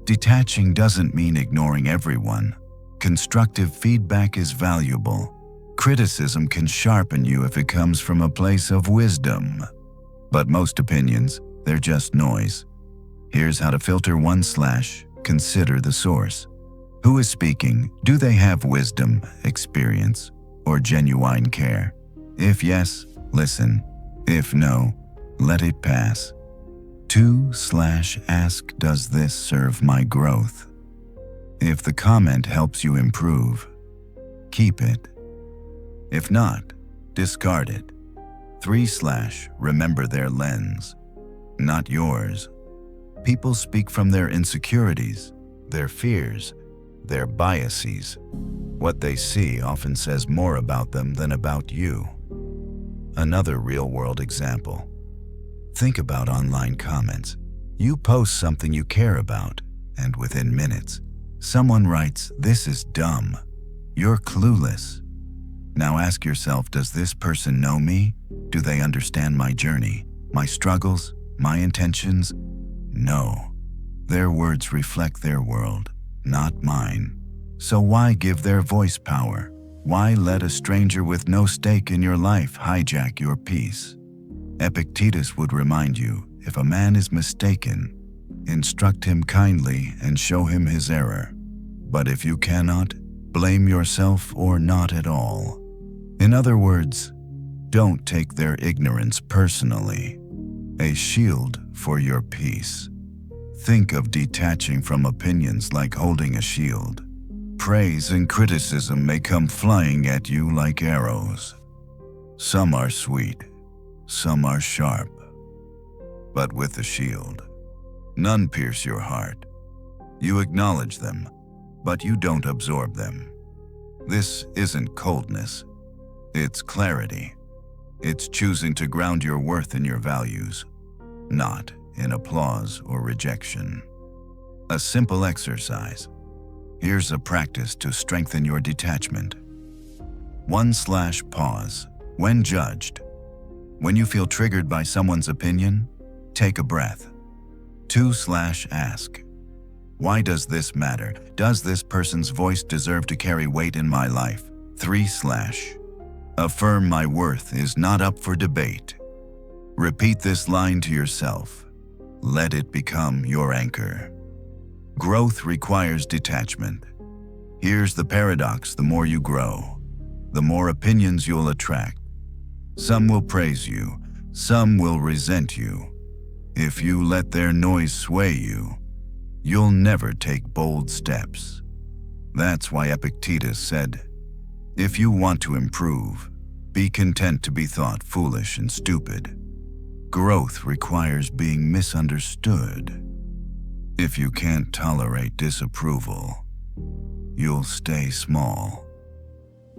Detaching doesn't mean ignoring everyone. Constructive feedback is valuable. Criticism can sharpen you if it comes from a place of wisdom. But most opinions, they're just noise. Here's how to filter 1/ consider the source. Who is speaking? Do they have wisdom, experience, or genuine care? If yes, listen. If no, let it pass. 2/ask, does this serve my growth? If the comment helps you improve, keep it. If not, discard it. 3/ remember their lens, not yours. People speak from their insecurities, their fears, their biases. What they see often says more about them than about you. Another real-world example. Think about online comments. You post something you care about, and within minutes, someone writes, "This is dumb. You're clueless." Now ask yourself, does this person know me? Do they understand my journey, my struggles, my intentions? No. Their words reflect their world, not mine. So why give their voice power? Why let a stranger with no stake in your life hijack your peace? Epictetus would remind you, if a man is mistaken, instruct him kindly and show him his error. But if you cannot, blame yourself or not at all. In other words, don't take their ignorance personally. A shield for your peace. Think of detaching from opinions like holding a shield. Praise and criticism may come flying at you like arrows. Some are sweet, some are sharp. But with the shield, none pierce your heart. You acknowledge them, but you don't absorb them. This isn't coldness. It's clarity. It's choosing to ground your worth in your values, not in applause or rejection. A simple exercise. Here's a practice to strengthen your detachment. 1/pause. When judged. When you feel triggered by someone's opinion, take a breath. 2/ask. Why does this matter? Does this person's voice deserve to carry weight in my life? 3/. Affirm my worth is not up for debate. Repeat this line to yourself. Let it become your anchor. Growth requires detachment. Here's the paradox: the more you grow, the more opinions you'll attract. Some will praise you, some will resent you. If you let their noise sway you, you'll never take bold steps. That's why Epictetus said, "If you want to improve, be content to be thought foolish and stupid." Growth requires being misunderstood. If you can't tolerate disapproval, you'll stay small.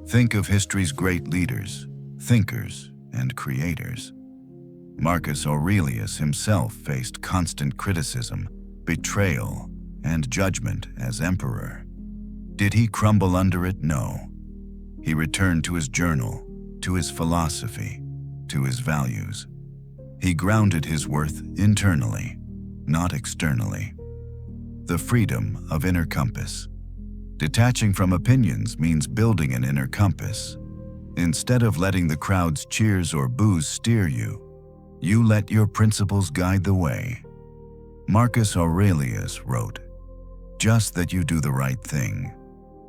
Think of history's great leaders, thinkers, and creators. Marcus Aurelius himself faced constant criticism, betrayal, and judgment as emperor. Did he crumble under it? No. He returned to his journal, to his philosophy, to his values. He grounded his worth internally, not externally. The freedom of inner compass. Detaching from opinions means building an inner compass. Instead of letting the crowd's cheers or boos steer you, you let your principles guide the way. Marcus Aurelius wrote, "Just that you do the right thing.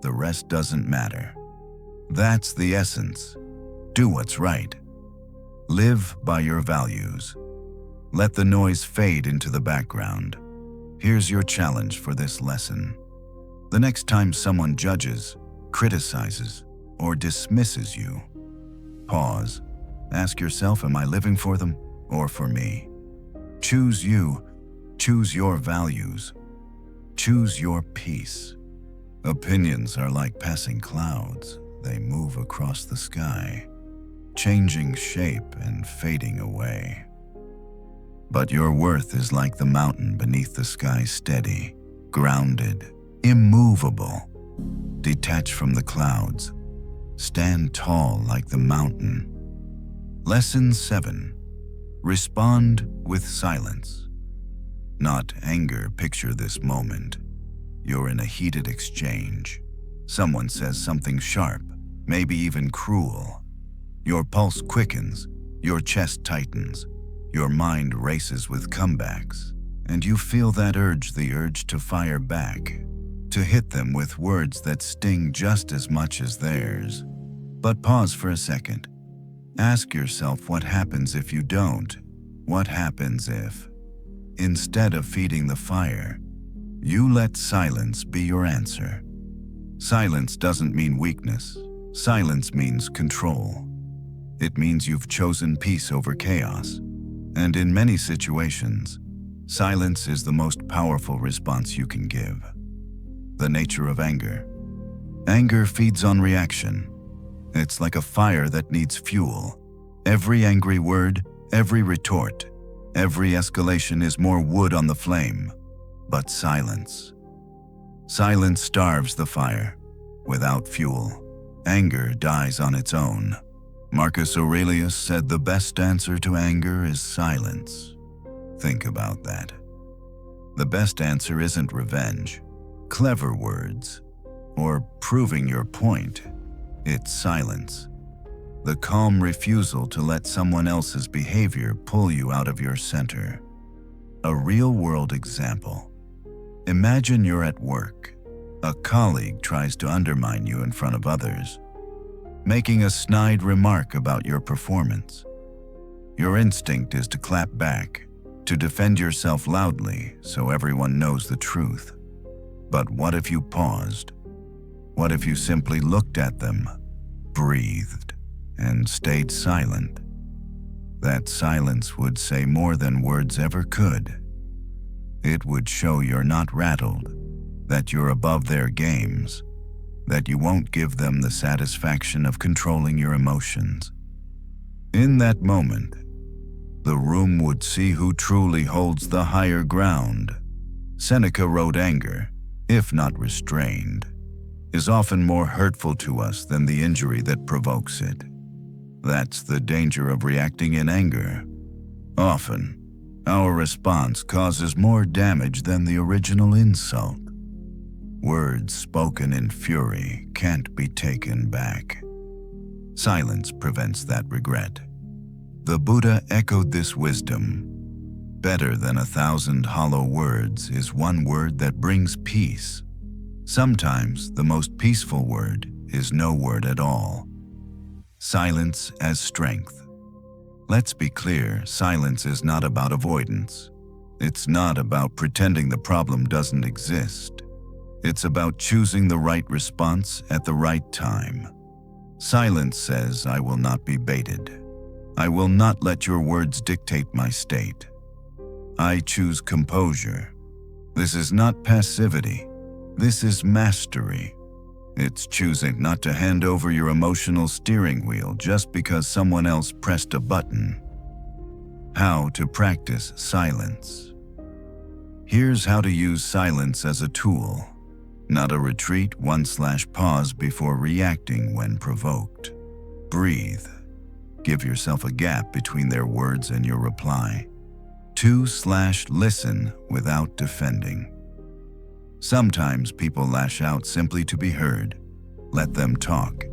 The rest doesn't matter." That's the essence. Do what's right. Live by your values. Let the noise fade into the background. Here's your challenge for this lesson. The next time someone judges, criticizes, or dismisses you, pause. Ask yourself, am I living for them or for me? Choose you. Choose your values. Choose your peace. Opinions are like passing clouds. They move across the sky, changing shape and fading away. But your worth is like the mountain beneath the sky, steady, grounded, immovable. Detach from the clouds. Stand tall like the mountain. Lesson 7. Respond with silence. Not anger. Picture this moment. You're in a heated exchange. Someone says something sharp, maybe even cruel. Your pulse quickens, your chest tightens, your mind races with comebacks, and you feel that urge, the urge to fire back, to hit them with words that sting just as much as theirs. But pause for a second. Ask yourself, what happens if you don't? What happens if, instead of feeding the fire, you let silence be your answer? Silence doesn't mean weakness. Silence means control. It means you've chosen peace over chaos. And in many situations, silence is the most powerful response you can give. The nature of anger. Anger feeds on reaction. It's like a fire that needs fuel. Every angry word, every retort, every escalation is more wood on the flame. But silence. Silence starves the fire. Without fuel, anger dies on its own. Marcus Aurelius said the best answer to anger is silence. Think about that. The best answer isn't revenge, clever words, or proving your point. It's silence. The calm refusal to let someone else's behavior pull you out of your center. A real-world example. Imagine you're at work. A colleague tries to undermine you in front of others, making a snide remark about your performance. Your instinct is to clap back, to defend yourself loudly so everyone knows the truth. But what if you paused? What if you simply looked at them, breathed, and stayed silent? That silence would say more than words ever could. It would show you're not rattled, that you're above their games, that you won't give them the satisfaction of controlling your emotions. In that moment, the room would see who truly holds the higher ground. Seneca wrote, anger, if not restrained, is often more hurtful to us than the injury that provokes it. That's the danger of reacting in anger. Often, our response causes more damage than the original insult. Words spoken in fury can't be taken back. Silence prevents that regret. The Buddha echoed this wisdom. Better than 1,000 hollow words is one word that brings peace. Sometimes the most peaceful word is no word at all. Silence as strength. Let's be clear, silence is not about avoidance. It's not about pretending the problem doesn't exist. It's about choosing the right response at the right time. Silence says, I will not be baited. I will not let your words dictate my state. I choose composure. This is not passivity. This is mastery. It's choosing not to hand over your emotional steering wheel just because someone else pressed a button. How to practice silence. Here's how to use silence as a tool, not a retreat. 1/pause before reacting when provoked. Breathe. Give yourself a gap between their words and your reply. 2/listen without defending. Sometimes people lash out simply to be heard. Let them talk.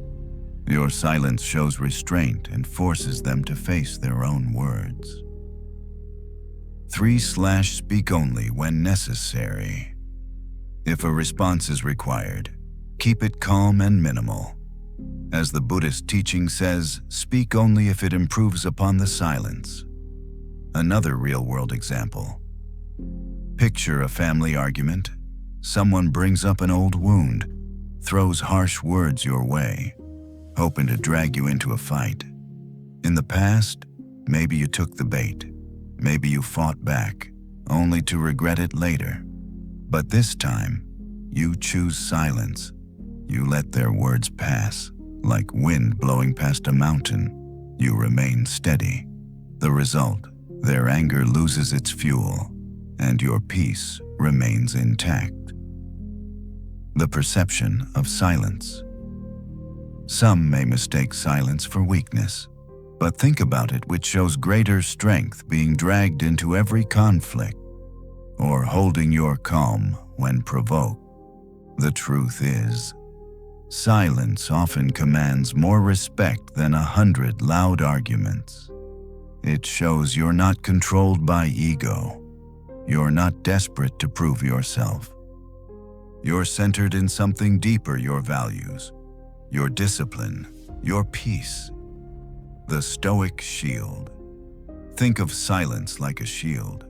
Your silence shows restraint and forces them to face their own words. 3/speak only when necessary. If a response is required, keep it calm and minimal. As the Buddhist teaching says, speak only if it improves upon the silence. Another real-world example. Picture a family argument. Someone brings up an old wound, throws harsh words your way, hoping to drag you into a fight. In the past, maybe you took the bait. Maybe you fought back, only to regret it later. But this time, you choose silence. You let their words pass, like wind blowing past a mountain. You remain steady. The result, their anger loses its fuel, and your peace remains intact. The perception of silence. Some may mistake silence for weakness, but think about it, which shows greater strength, being dragged into every conflict or holding your calm when provoked. The truth is, silence often commands more respect than 100 loud arguments. It shows you're not controlled by ego. You're not desperate to prove yourself. You're centered in something deeper: your values, your discipline, your peace. The Stoic shield. Think of silence like a shield.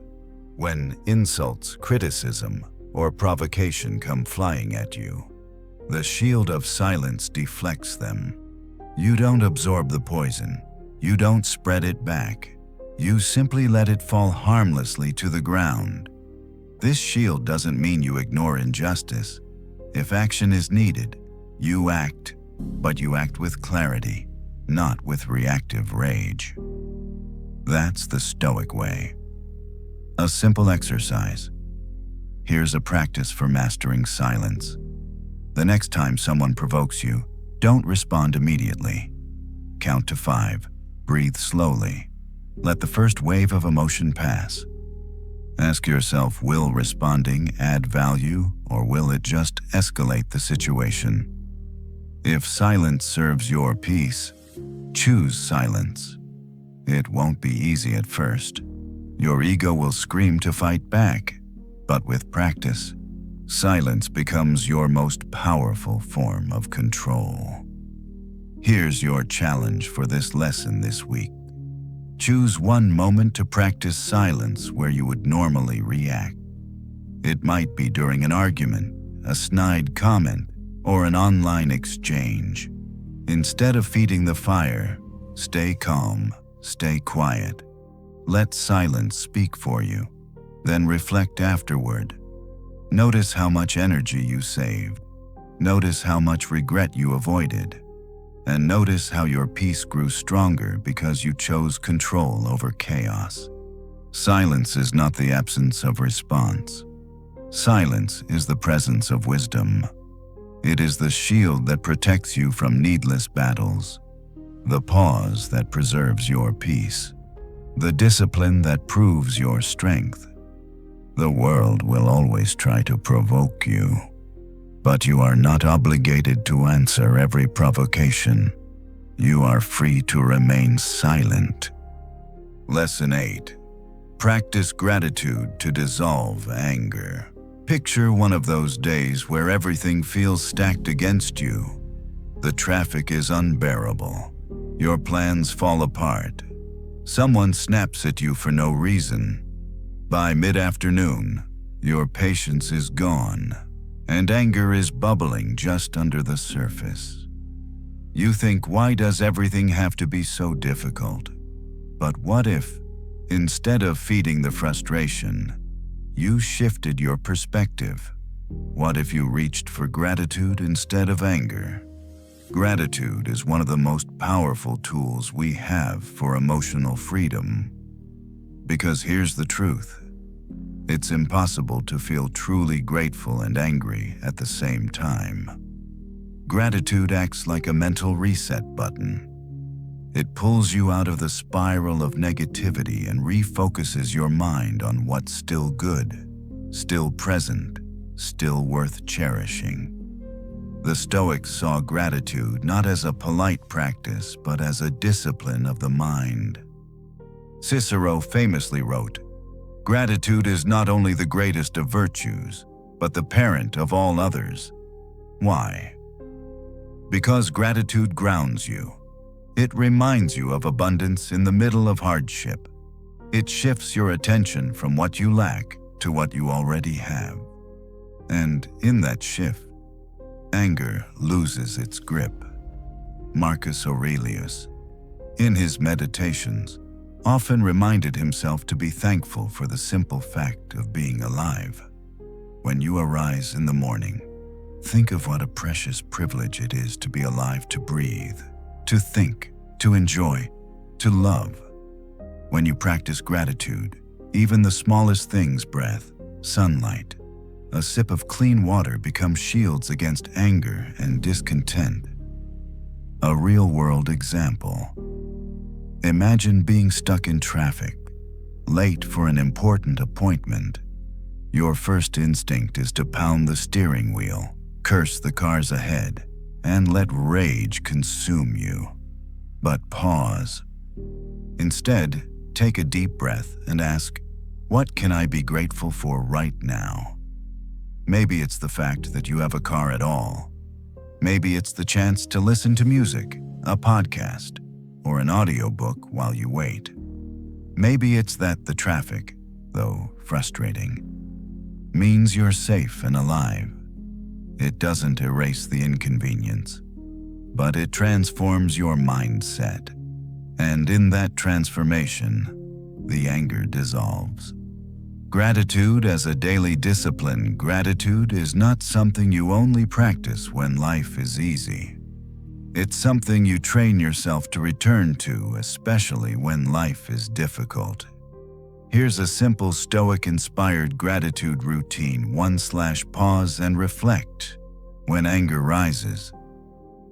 When insults, criticism, or provocation come flying at you, the shield of silence deflects them. You don't absorb the poison. You don't spread it back. You simply let it fall harmlessly to the ground. This shield doesn't mean you ignore injustice. If action is needed, you act, but you act with clarity, not with reactive rage. That's the Stoic way. A simple exercise. Here's a practice for mastering silence. The next time someone provokes you, don't respond immediately. Count to 5. Breathe slowly. Let the first wave of emotion pass. Ask yourself, will responding add value, or will it just escalate the situation? If silence serves your peace, choose silence. It won't be easy at first. Your ego will scream to fight back, but with practice, silence becomes your most powerful form of control. Here's your challenge for this lesson this week. Choose one moment to practice silence where you would normally react. It might be during an argument, a snide comment, or an online exchange. Instead of feeding the fire, stay calm, stay quiet. Let silence speak for you. Then reflect afterward. Notice how much energy you saved. Notice how much regret you avoided. And notice how your peace grew stronger because you chose control over chaos. Silence is not the absence of response. Silence is the presence of wisdom. It is the shield that protects you from needless battles, the pause that preserves your peace, the discipline that proves your strength. The world will always try to provoke you, but you are not obligated to answer every provocation. You are free to remain silent. Lesson 8. Practice gratitude to dissolve anger. Picture one of those days where everything feels stacked against you. The traffic is unbearable. Your plans fall apart. Someone snaps at you for no reason. By mid-afternoon, your patience is gone, and anger is bubbling just under the surface. You think, why does everything have to be so difficult? But what if, instead of feeding the frustration, you shifted your perspective? What if you reached for gratitude instead of anger? Gratitude is one of the most powerful tools we have for emotional freedom. Because here's the truth. It's impossible to feel truly grateful and angry at the same time. Gratitude acts like a mental reset button. It pulls you out of the spiral of negativity and refocuses your mind on what's still good, still present, still worth cherishing. The Stoics saw gratitude not as a polite practice, but as a discipline of the mind. Cicero famously wrote, "Gratitude is not only the greatest of virtues, but the parent of all others." Why? Because gratitude grounds you. It reminds you of abundance in the middle of hardship. It shifts your attention from what you lack to what you already have. And in that shift, anger loses its grip. Marcus Aurelius, in his meditations, often reminded himself to be thankful for the simple fact of being alive. When you arise in the morning, think of what a precious privilege it is to be alive, to breathe, to think, to enjoy, to love. When you practice gratitude, even the smallest things, breath, sunlight, a sip of clean water, become shields against anger and discontent. A real-world example. Imagine being stuck in traffic, late for an important appointment. Your first instinct is to pound the steering wheel, curse the cars ahead, and let rage consume you. But pause. Instead, take a deep breath and ask, what can I be grateful for right now? Maybe it's the fact that you have a car at all. Maybe it's the chance to listen to music, a podcast, or an audiobook while you wait. Maybe it's that the traffic, though frustrating, means you're safe and alive. It doesn't erase the inconvenience, but it transforms your mindset. And in that transformation, the anger dissolves. Gratitude as a daily discipline. Gratitude is not something you only practice when life is easy. It's something you train yourself to return to, especially when life is difficult. Here's a simple Stoic-inspired gratitude routine. 1/Pause and reflect. When anger rises,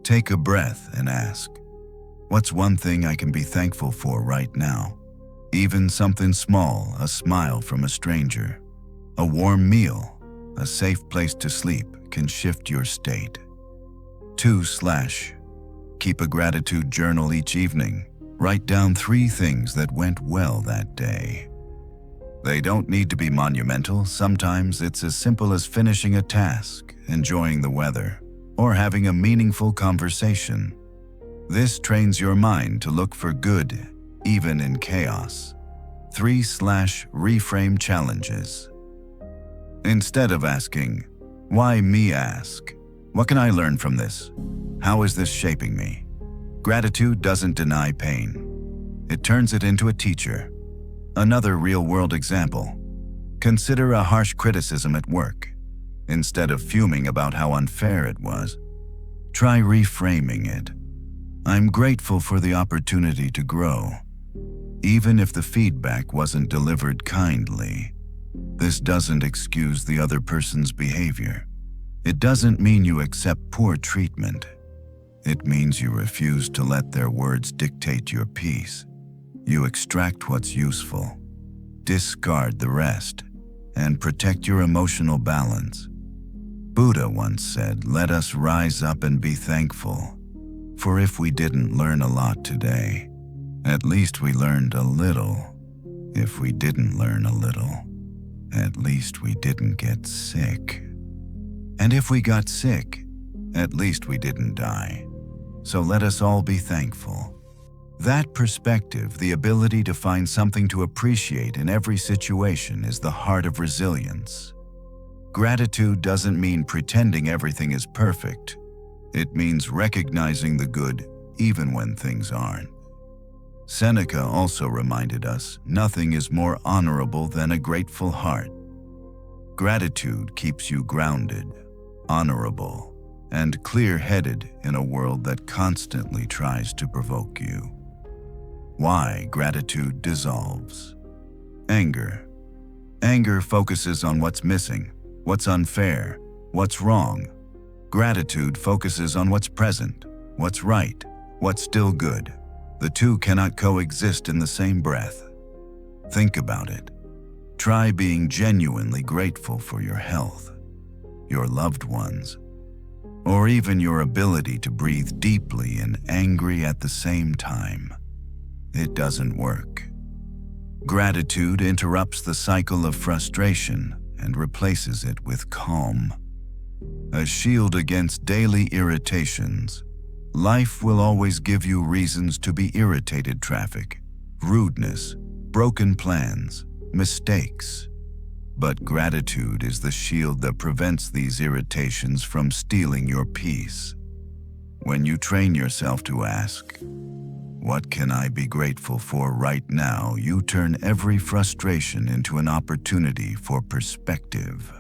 take a breath and ask, what's one thing I can be thankful for right now? Even something small, a smile from a stranger, a warm meal, a safe place to sleep, can shift your state. 2. Keep a gratitude journal each evening. Write down 3 things that went well that day. They don't need to be monumental. Sometimes it's as simple as finishing a task, enjoying the weather, or having a meaningful conversation. This trains your mind to look for good, even in chaos. 3. Reframe challenges. Instead of asking, why me, ask, what can I learn from this? How is this shaping me? Gratitude doesn't deny pain. It turns it into a teacher. Another real-world example. Consider a harsh criticism at work. Instead of fuming about how unfair it was, try reframing it. I'm grateful for the opportunity to grow, even if the feedback wasn't delivered kindly. This doesn't excuse the other person's behavior. It doesn't mean you accept poor treatment. It means you refuse to let their words dictate your peace. You extract what's useful, discard the rest, and protect your emotional balance. Buddha once said, let us rise up and be thankful. For if we didn't learn a lot today, at least we learned a little. If we didn't learn a little, at least we didn't get sick. And if we got sick, at least we didn't die. So let us all be thankful. That perspective, the ability to find something to appreciate in every situation, is the heart of resilience. Gratitude doesn't mean pretending everything is perfect. It means recognizing the good even when things aren't. Seneca also reminded us, nothing is more honorable than a grateful heart. Gratitude keeps you grounded, honorable, and clear-headed in a world that constantly tries to provoke you. Why gratitude dissolves. Anger. Anger focuses on what's missing, what's unfair, what's wrong. Gratitude focuses on what's present, what's right, what's still good. The two cannot coexist in the same breath. Think about it. Try being genuinely grateful for your health, your loved ones, or even your ability to breathe deeply and angry at the same time. It doesn't work. Gratitude interrupts the cycle of frustration and replaces it with calm. A shield against daily irritations, life will always give you reasons to be irritated: traffic, rudeness, broken plans, mistakes. But gratitude is the shield that prevents these irritations from stealing your peace. When you train yourself to ask, "What can I be grateful for right now?" you turn every frustration into an opportunity for perspective.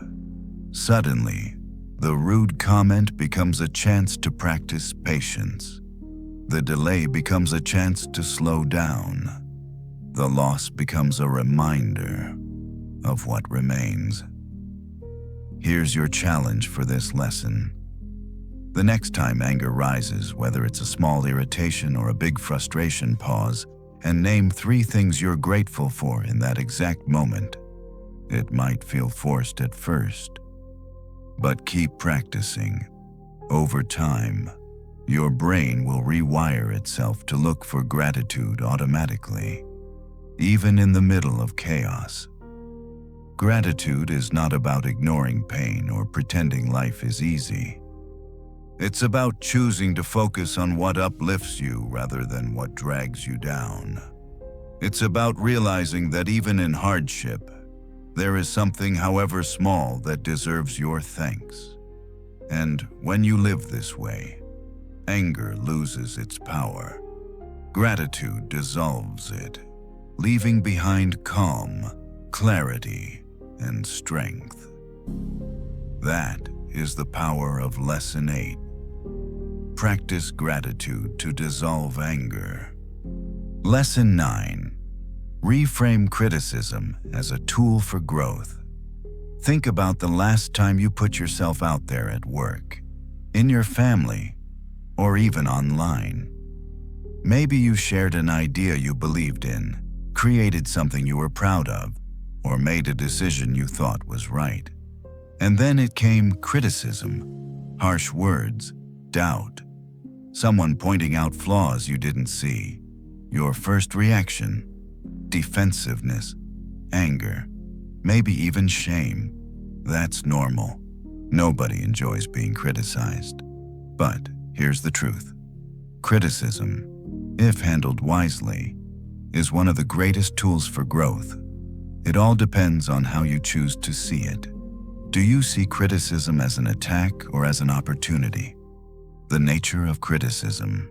Suddenly, the rude comment becomes a chance to practice patience. The delay becomes a chance to slow down. The loss becomes a reminder of what remains. Here's your challenge for this lesson. The next time anger rises, whether it's a small irritation or a big frustration, pause and name 3 things you're grateful for in that exact moment. It might feel forced at first, but keep practicing. Over time, your brain will rewire itself to look for gratitude automatically, even in the middle of chaos. Gratitude is not about ignoring pain or pretending life is easy. It's about choosing to focus on what uplifts you rather than what drags you down. It's about realizing that even in hardship, there is something, however small, that deserves your thanks. And when you live this way, anger loses its power. Gratitude dissolves it, leaving behind calm, clarity, and strength. That is the power of Lesson 8. Practice gratitude to dissolve anger. Lesson 9. Reframe criticism as a tool for growth. Think about the last time you put yourself out there at work, in your family, or even online. Maybe you shared an idea you believed in, created something you were proud of, or made a decision you thought was right. And then it came criticism, harsh words, doubt, someone pointing out flaws you didn't see. Your first reaction: defensiveness, anger, maybe even shame. That's normal. Nobody enjoys being criticized. But here's the truth. Criticism, if handled wisely, is one of the greatest tools for growth. It all depends on how you choose to see it. Do you see criticism as an attack or as an opportunity? The nature of criticism.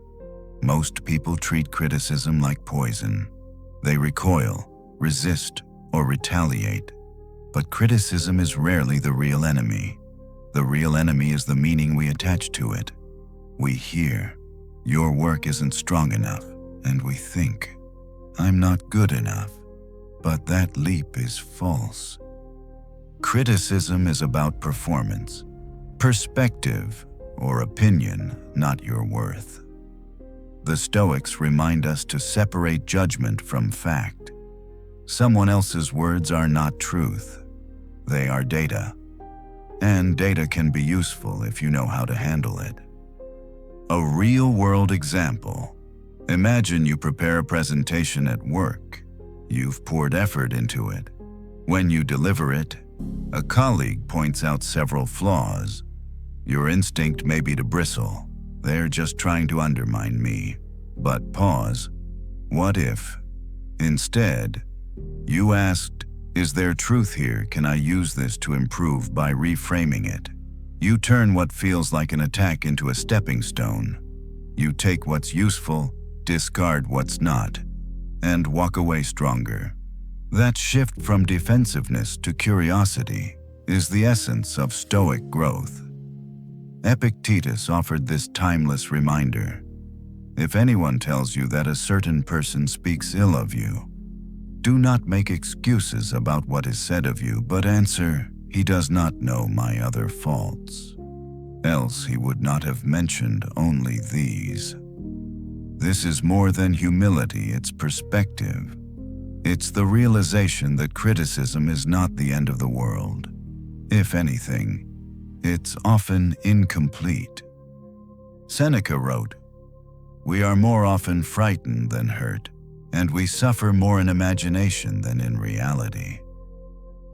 Most people treat criticism like poison. They recoil, resist, or retaliate. But criticism is rarely the real enemy. The real enemy is the meaning we attach to it. We hear, "Your work isn't strong enough," and we think, "I'm not good enough." But that leap is false. Criticism is about performance, perspective, or opinion, not your worth. The Stoics remind us to separate judgment from fact. Someone else's words are not truth. They are data. And data can be useful if you know how to handle it. A real-world example. Imagine you prepare a presentation at work. You've poured effort into it. When you deliver it, a colleague points out several flaws. Your instinct may be to bristle. "They're just trying to undermine me." But pause. What if, instead, you asked, "Is there truth here? Can I use this to improve?" By reframing it, you turn what feels like an attack into a stepping stone. You take what's useful, discard what's not, and walk away stronger. That shift from defensiveness to curiosity is the essence of Stoic growth. Epictetus offered this timeless reminder. If anyone tells you that a certain person speaks ill of you, do not make excuses about what is said of you, but answer, "He does not know my other faults. Else he would not have mentioned only these." This is more than humility, it's perspective. It's the realization that criticism is not the end of the world. If anything, it's often incomplete. Seneca wrote, "We are more often frightened than hurt, and we suffer more in imagination than in reality."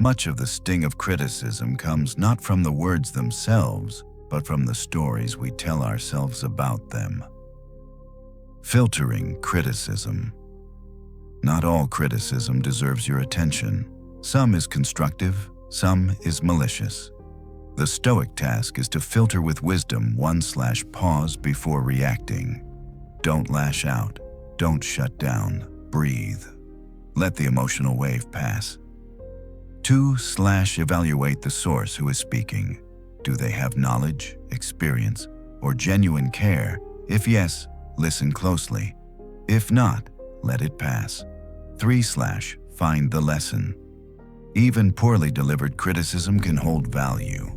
Much of the sting of criticism comes not from the words themselves, but from the stories we tell ourselves about them. Filtering criticism. Not all criticism deserves your attention. Some is constructive, some is malicious. The Stoic task is to filter with wisdom. 1. Pause before reacting. Don't lash out. Don't shut down. Breathe. Let the emotional wave pass. 2. Evaluate the source who is speaking. Do they have knowledge, experience, or genuine care? If yes, listen closely. If not, let it pass. 3. Find the lesson. Even poorly delivered criticism can hold value.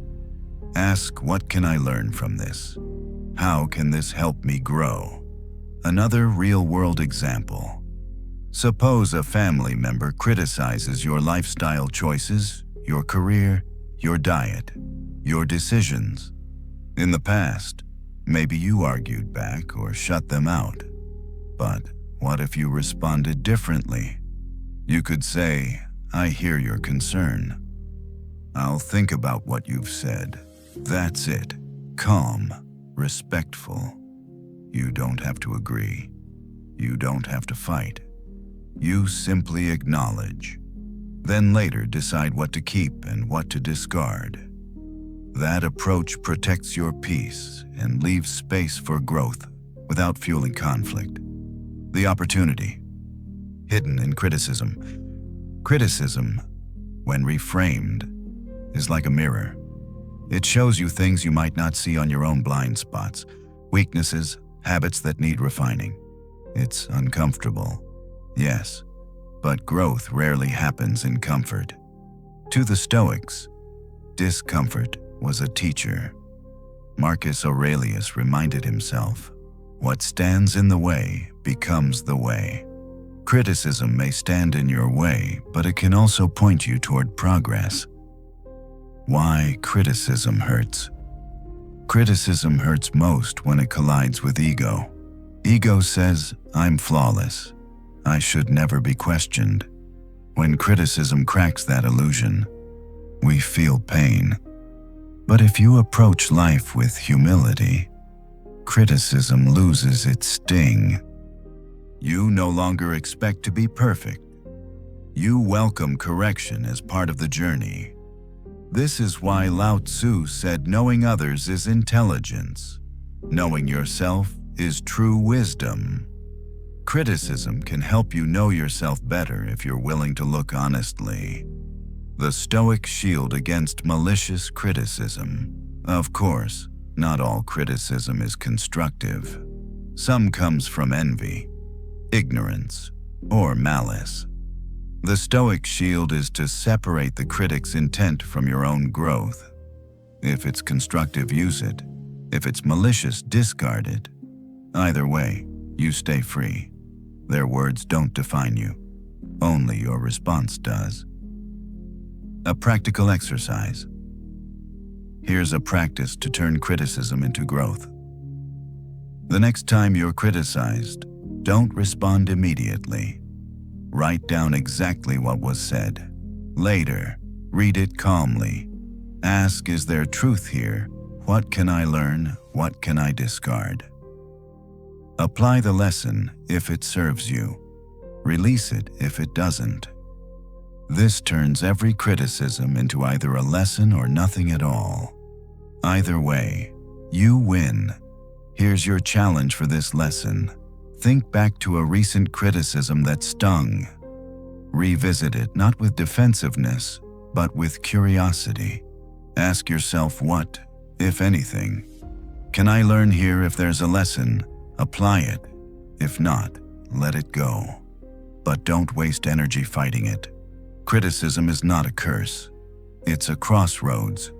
Ask, what can I learn from this? How can this help me grow? Another real-world example. Suppose a family member criticizes your lifestyle choices, your career, your diet, your decisions. In the past, maybe you argued back or shut them out. But what if you responded differently? You could say, "I hear your concern. I'll think about what you've said." That's it. Calm, respectful. You don't have to agree. You don't have to fight. You simply acknowledge. Then later decide what to keep and what to discard. That approach protects your peace and leaves space for growth without fueling conflict. The opportunity. Hidden in criticism. Criticism, when reframed, is like a mirror. It shows you things you might not see on your own blind spots, weaknesses, habits that need refining. It's uncomfortable, yes, but growth rarely happens in comfort. To the Stoics, discomfort was a teacher. Marcus Aurelius reminded himself, "What stands in the way becomes the way." Criticism may stand in your way, but it can also point you toward progress. Why criticism hurts. Criticism hurts most when it collides with ego. Ego says, "I'm flawless. I should never be questioned." When criticism cracks that illusion, we feel pain. But if you approach life with humility, criticism loses its sting. You no longer expect to be perfect. You welcome correction as part of the journey. This is why Lao Tzu said knowing others is intelligence. Knowing yourself is true wisdom. Criticism can help you know yourself better if you're willing to look honestly. The Stoic shield against malicious criticism. Of course, not all criticism is constructive. Some comes from envy, ignorance, or malice. The Stoic shield is to separate the critic's intent from your own growth. If it's constructive, use it. If it's malicious, discard it. Either way, you stay free. Their words don't define you. Only your response does. A practical exercise. Here's a practice to turn criticism into growth. The next time you're criticized, don't respond immediately. Write down exactly what was said. Later, read it calmly. Ask, is there truth here? What can I learn? What can I discard? Apply the lesson if it serves you. Release it if it doesn't. This turns every criticism into either a lesson or nothing at all. Either way, you win. Here's your challenge for this lesson. Think back to a recent criticism that stung. Revisit it not with defensiveness, but with curiosity. Ask yourself what, if anything, can I learn here? If there's a lesson, apply it. If not, let it go. But don't waste energy fighting it. Criticism is not a curse. It's a crossroads.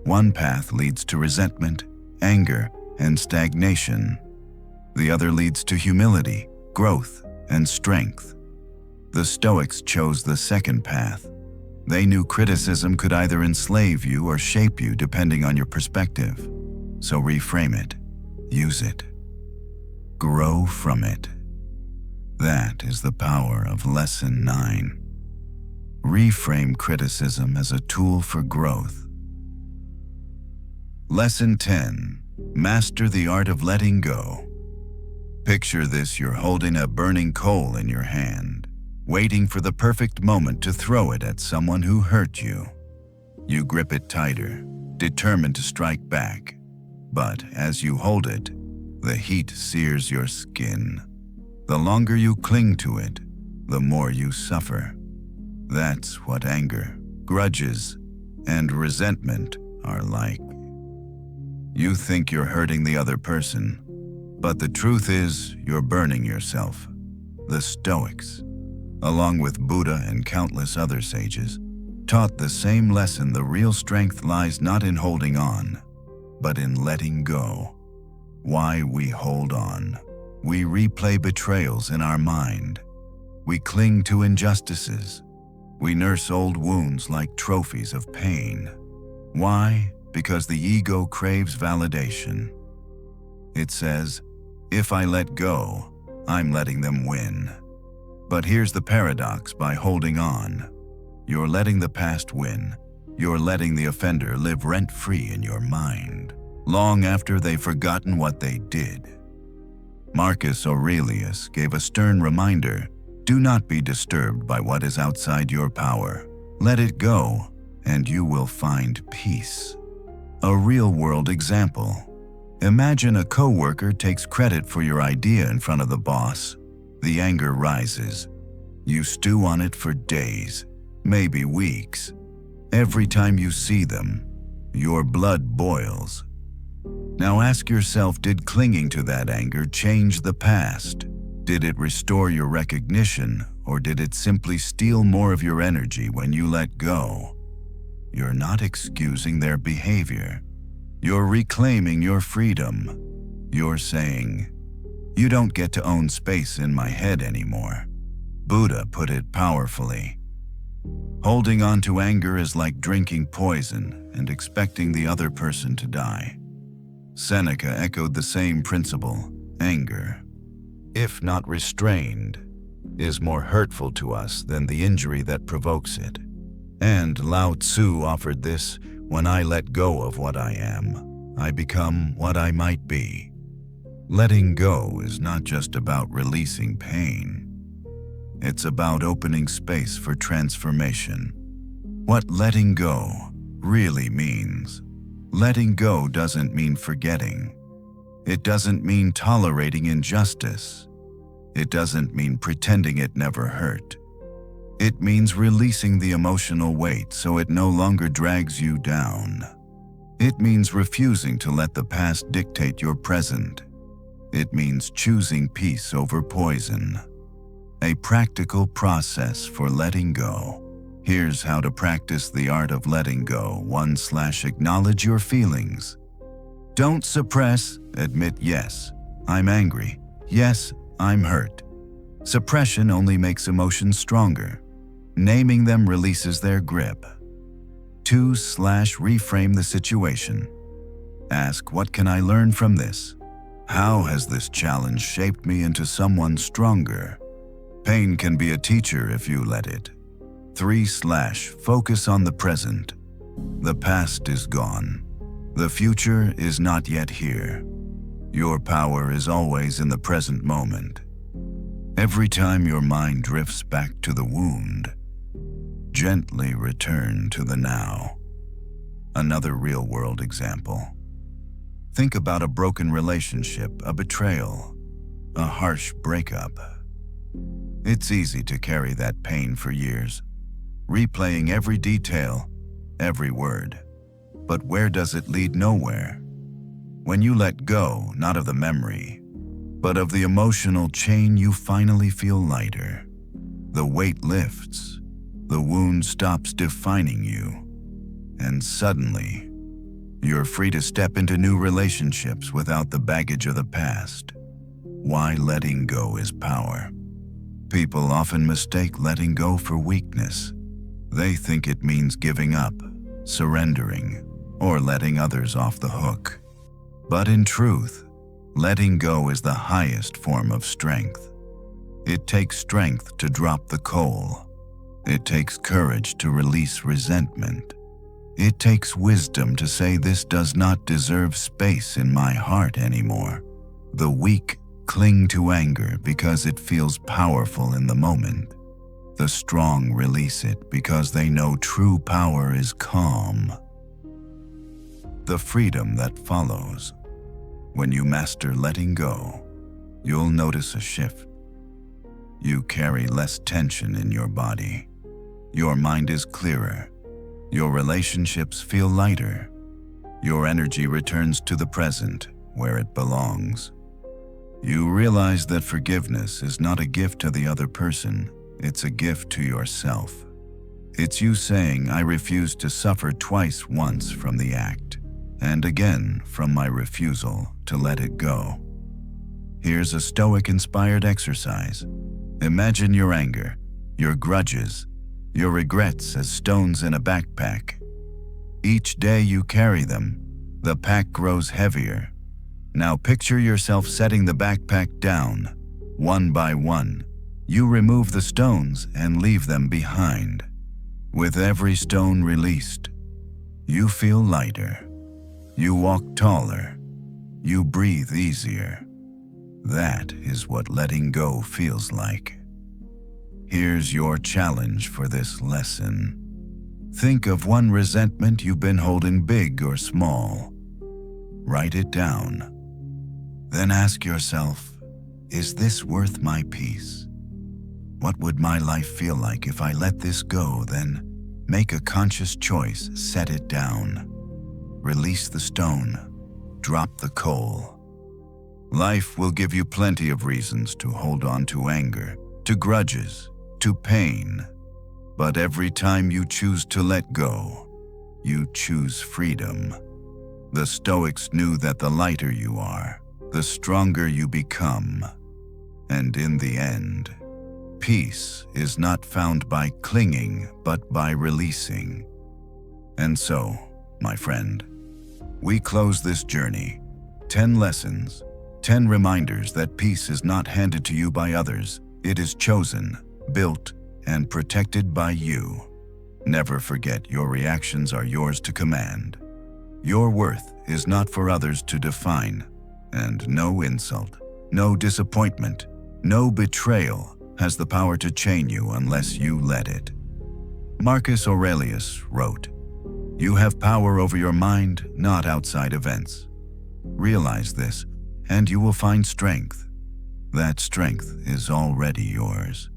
One path leads to resentment, anger, and stagnation. The other leads to humility, growth, and strength. The Stoics chose the second path. They knew criticism could either enslave you or shape you depending on your perspective. So reframe it, use it, grow from it. That is the power of Lesson 9. Reframe criticism as a tool for growth. Lesson 10. Master the art of letting go. Picture this: you're holding a burning coal in your hand, waiting for the perfect moment to throw it at someone who hurt you. You grip it tighter, determined to strike back. But as you hold it, the heat sears your skin. The longer you cling to it, the more you suffer. That's what anger, grudges, and resentment are like. You think you're hurting the other person, but the truth is you're burning yourself. The Stoics, along with Buddha and countless other sages, taught the same lesson: the real strength lies not in holding on, but in letting go. Why we hold on? We replay betrayals in our mind. We cling to injustices. We nurse old wounds like trophies of pain. Why? Because the ego craves validation. It says, if I let go, I'm letting them win. But here's the paradox: by holding on, you're letting the past win. You're letting the offender live rent-free in your mind, long after they've forgotten what they did. Marcus Aurelius gave a stern reminder: do not be disturbed by what is outside your power. Let it go, and you will find peace. A real-world example. Imagine a coworker takes credit for your idea in front of the boss. The anger rises. You stew on it for days, maybe weeks. Every time you see them, your blood boils. Now ask yourself, did clinging to that anger change the past? Did it restore your recognition, or did it simply steal more of your energy when you let go? You're not excusing their behavior. You're reclaiming your freedom. You're saying, you don't get to own space in my head anymore. Buddha put it powerfully. Holding on to anger is like drinking poison and expecting the other person to die. Seneca echoed the same principle. Anger, if not restrained, is more hurtful to us than the injury that provokes it. And Lao Tzu offered this: when I let go of what I am, I become what I might be. Letting go is not just about releasing pain. It's about opening space for transformation. What letting go really means. Letting go doesn't mean forgetting. It doesn't mean tolerating injustice. It doesn't mean pretending it never hurt. It means releasing the emotional weight so it no longer drags you down. It means refusing to let the past dictate your present. It means choosing peace over poison. A practical process for letting go. Here's how to practice the art of letting go. 1. Acknowledge your feelings. Don't suppress. Admit, yes, I'm angry. Yes, I'm hurt. Suppression only makes emotions stronger. Naming them releases their grip. 2. Reframe the situation. Ask, what can I learn from this? How has this challenge shaped me into someone stronger? Pain can be a teacher if you let it. 3. Focus on the present. The past is gone. The future is not yet here. Your power is always in the present moment. Every time your mind drifts back to the wound, gently return to the now. Another real-world example. Think about a broken relationship, a betrayal, a harsh breakup. It's easy to carry that pain for years, replaying every detail, every word. But where does it lead? Nowhere. When you let go, not of the memory, but of the emotional chain, you finally feel lighter. The weight lifts, the wound stops defining you, and suddenly, you're free to step into new relationships without the baggage of the past. Why letting go is power. People often mistake letting go for weakness. They think it means giving up, surrendering, or letting others off the hook. But in truth, letting go is the highest form of strength. It takes strength to drop the coal. It takes courage to release resentment. It takes wisdom to say, "This does not deserve space in my heart anymore." The weak cling to anger because it feels powerful in the moment. The strong release it because they know true power is calm. The freedom that follows. When you master letting go, you'll notice a shift. You carry less tension in your body. Your mind is clearer. Your relationships feel lighter. Your energy returns to the present, where it belongs. You realize that forgiveness is not a gift to the other person, it's a gift to yourself. It's you saying, "I refuse to suffer twice, once from the act, and again from my refusal to let it go." Here's a Stoic-inspired exercise. Imagine your anger, your grudges, your regrets as stones in a backpack. Each day you carry them, the pack grows heavier. Now picture yourself setting the backpack down, one by one. You remove the stones and leave them behind. With every stone released, you feel lighter. You walk taller. You breathe easier. That is what letting go feels like. Here's your challenge for this lesson. Think of one resentment you've been holding, big or small. Write it down. Then ask yourself, is this worth my peace? What would my life feel like if I let this go? Then make a conscious choice, set it down. Release the stone, drop the coal. Life will give you plenty of reasons to hold on to anger, to grudges, to pain. But every time you choose to let go, you choose freedom. The Stoics knew that the lighter you are, the stronger you become. And in the end, peace is not found by clinging, but by releasing. And so, my friend, we close this journey. 10 lessons, 10 reminders that peace is not handed to you by others. It is chosen, built, and protected by you. Never forget, your reactions are yours to command. Your worth is not for others to define. And no insult, no disappointment, no betrayal has the power to chain you unless you let it. Marcus Aurelius wrote, "You have power over your mind, not outside events." Realize this, and you will find strength. That strength is already yours.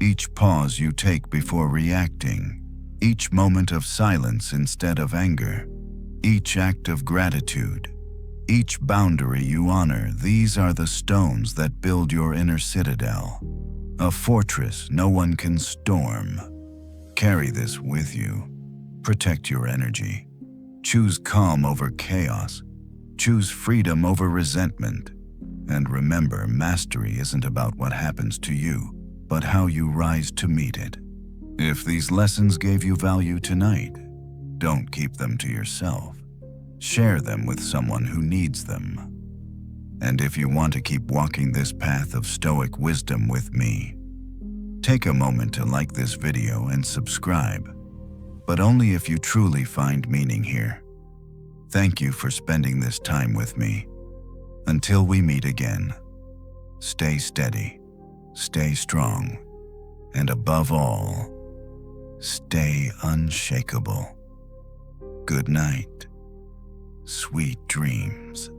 Each pause you take before reacting, each moment of silence instead of anger, each act of gratitude, each boundary you honor, these are the stones that build your inner citadel, a fortress no one can storm. Carry this with you. Protect your energy. Choose calm over chaos. Choose freedom over resentment. And remember, mastery isn't about what happens to you, but how you rise to meet it. If these lessons gave you value tonight, don't keep them to yourself. Share them with someone who needs them. And if you want to keep walking this path of Stoic wisdom with me, take a moment to like this video and subscribe, but only if you truly find meaning here. Thank you for spending this time with me. Until we meet again, stay steady, stay strong, and above all, stay unshakable. Good night. Sweet dreams.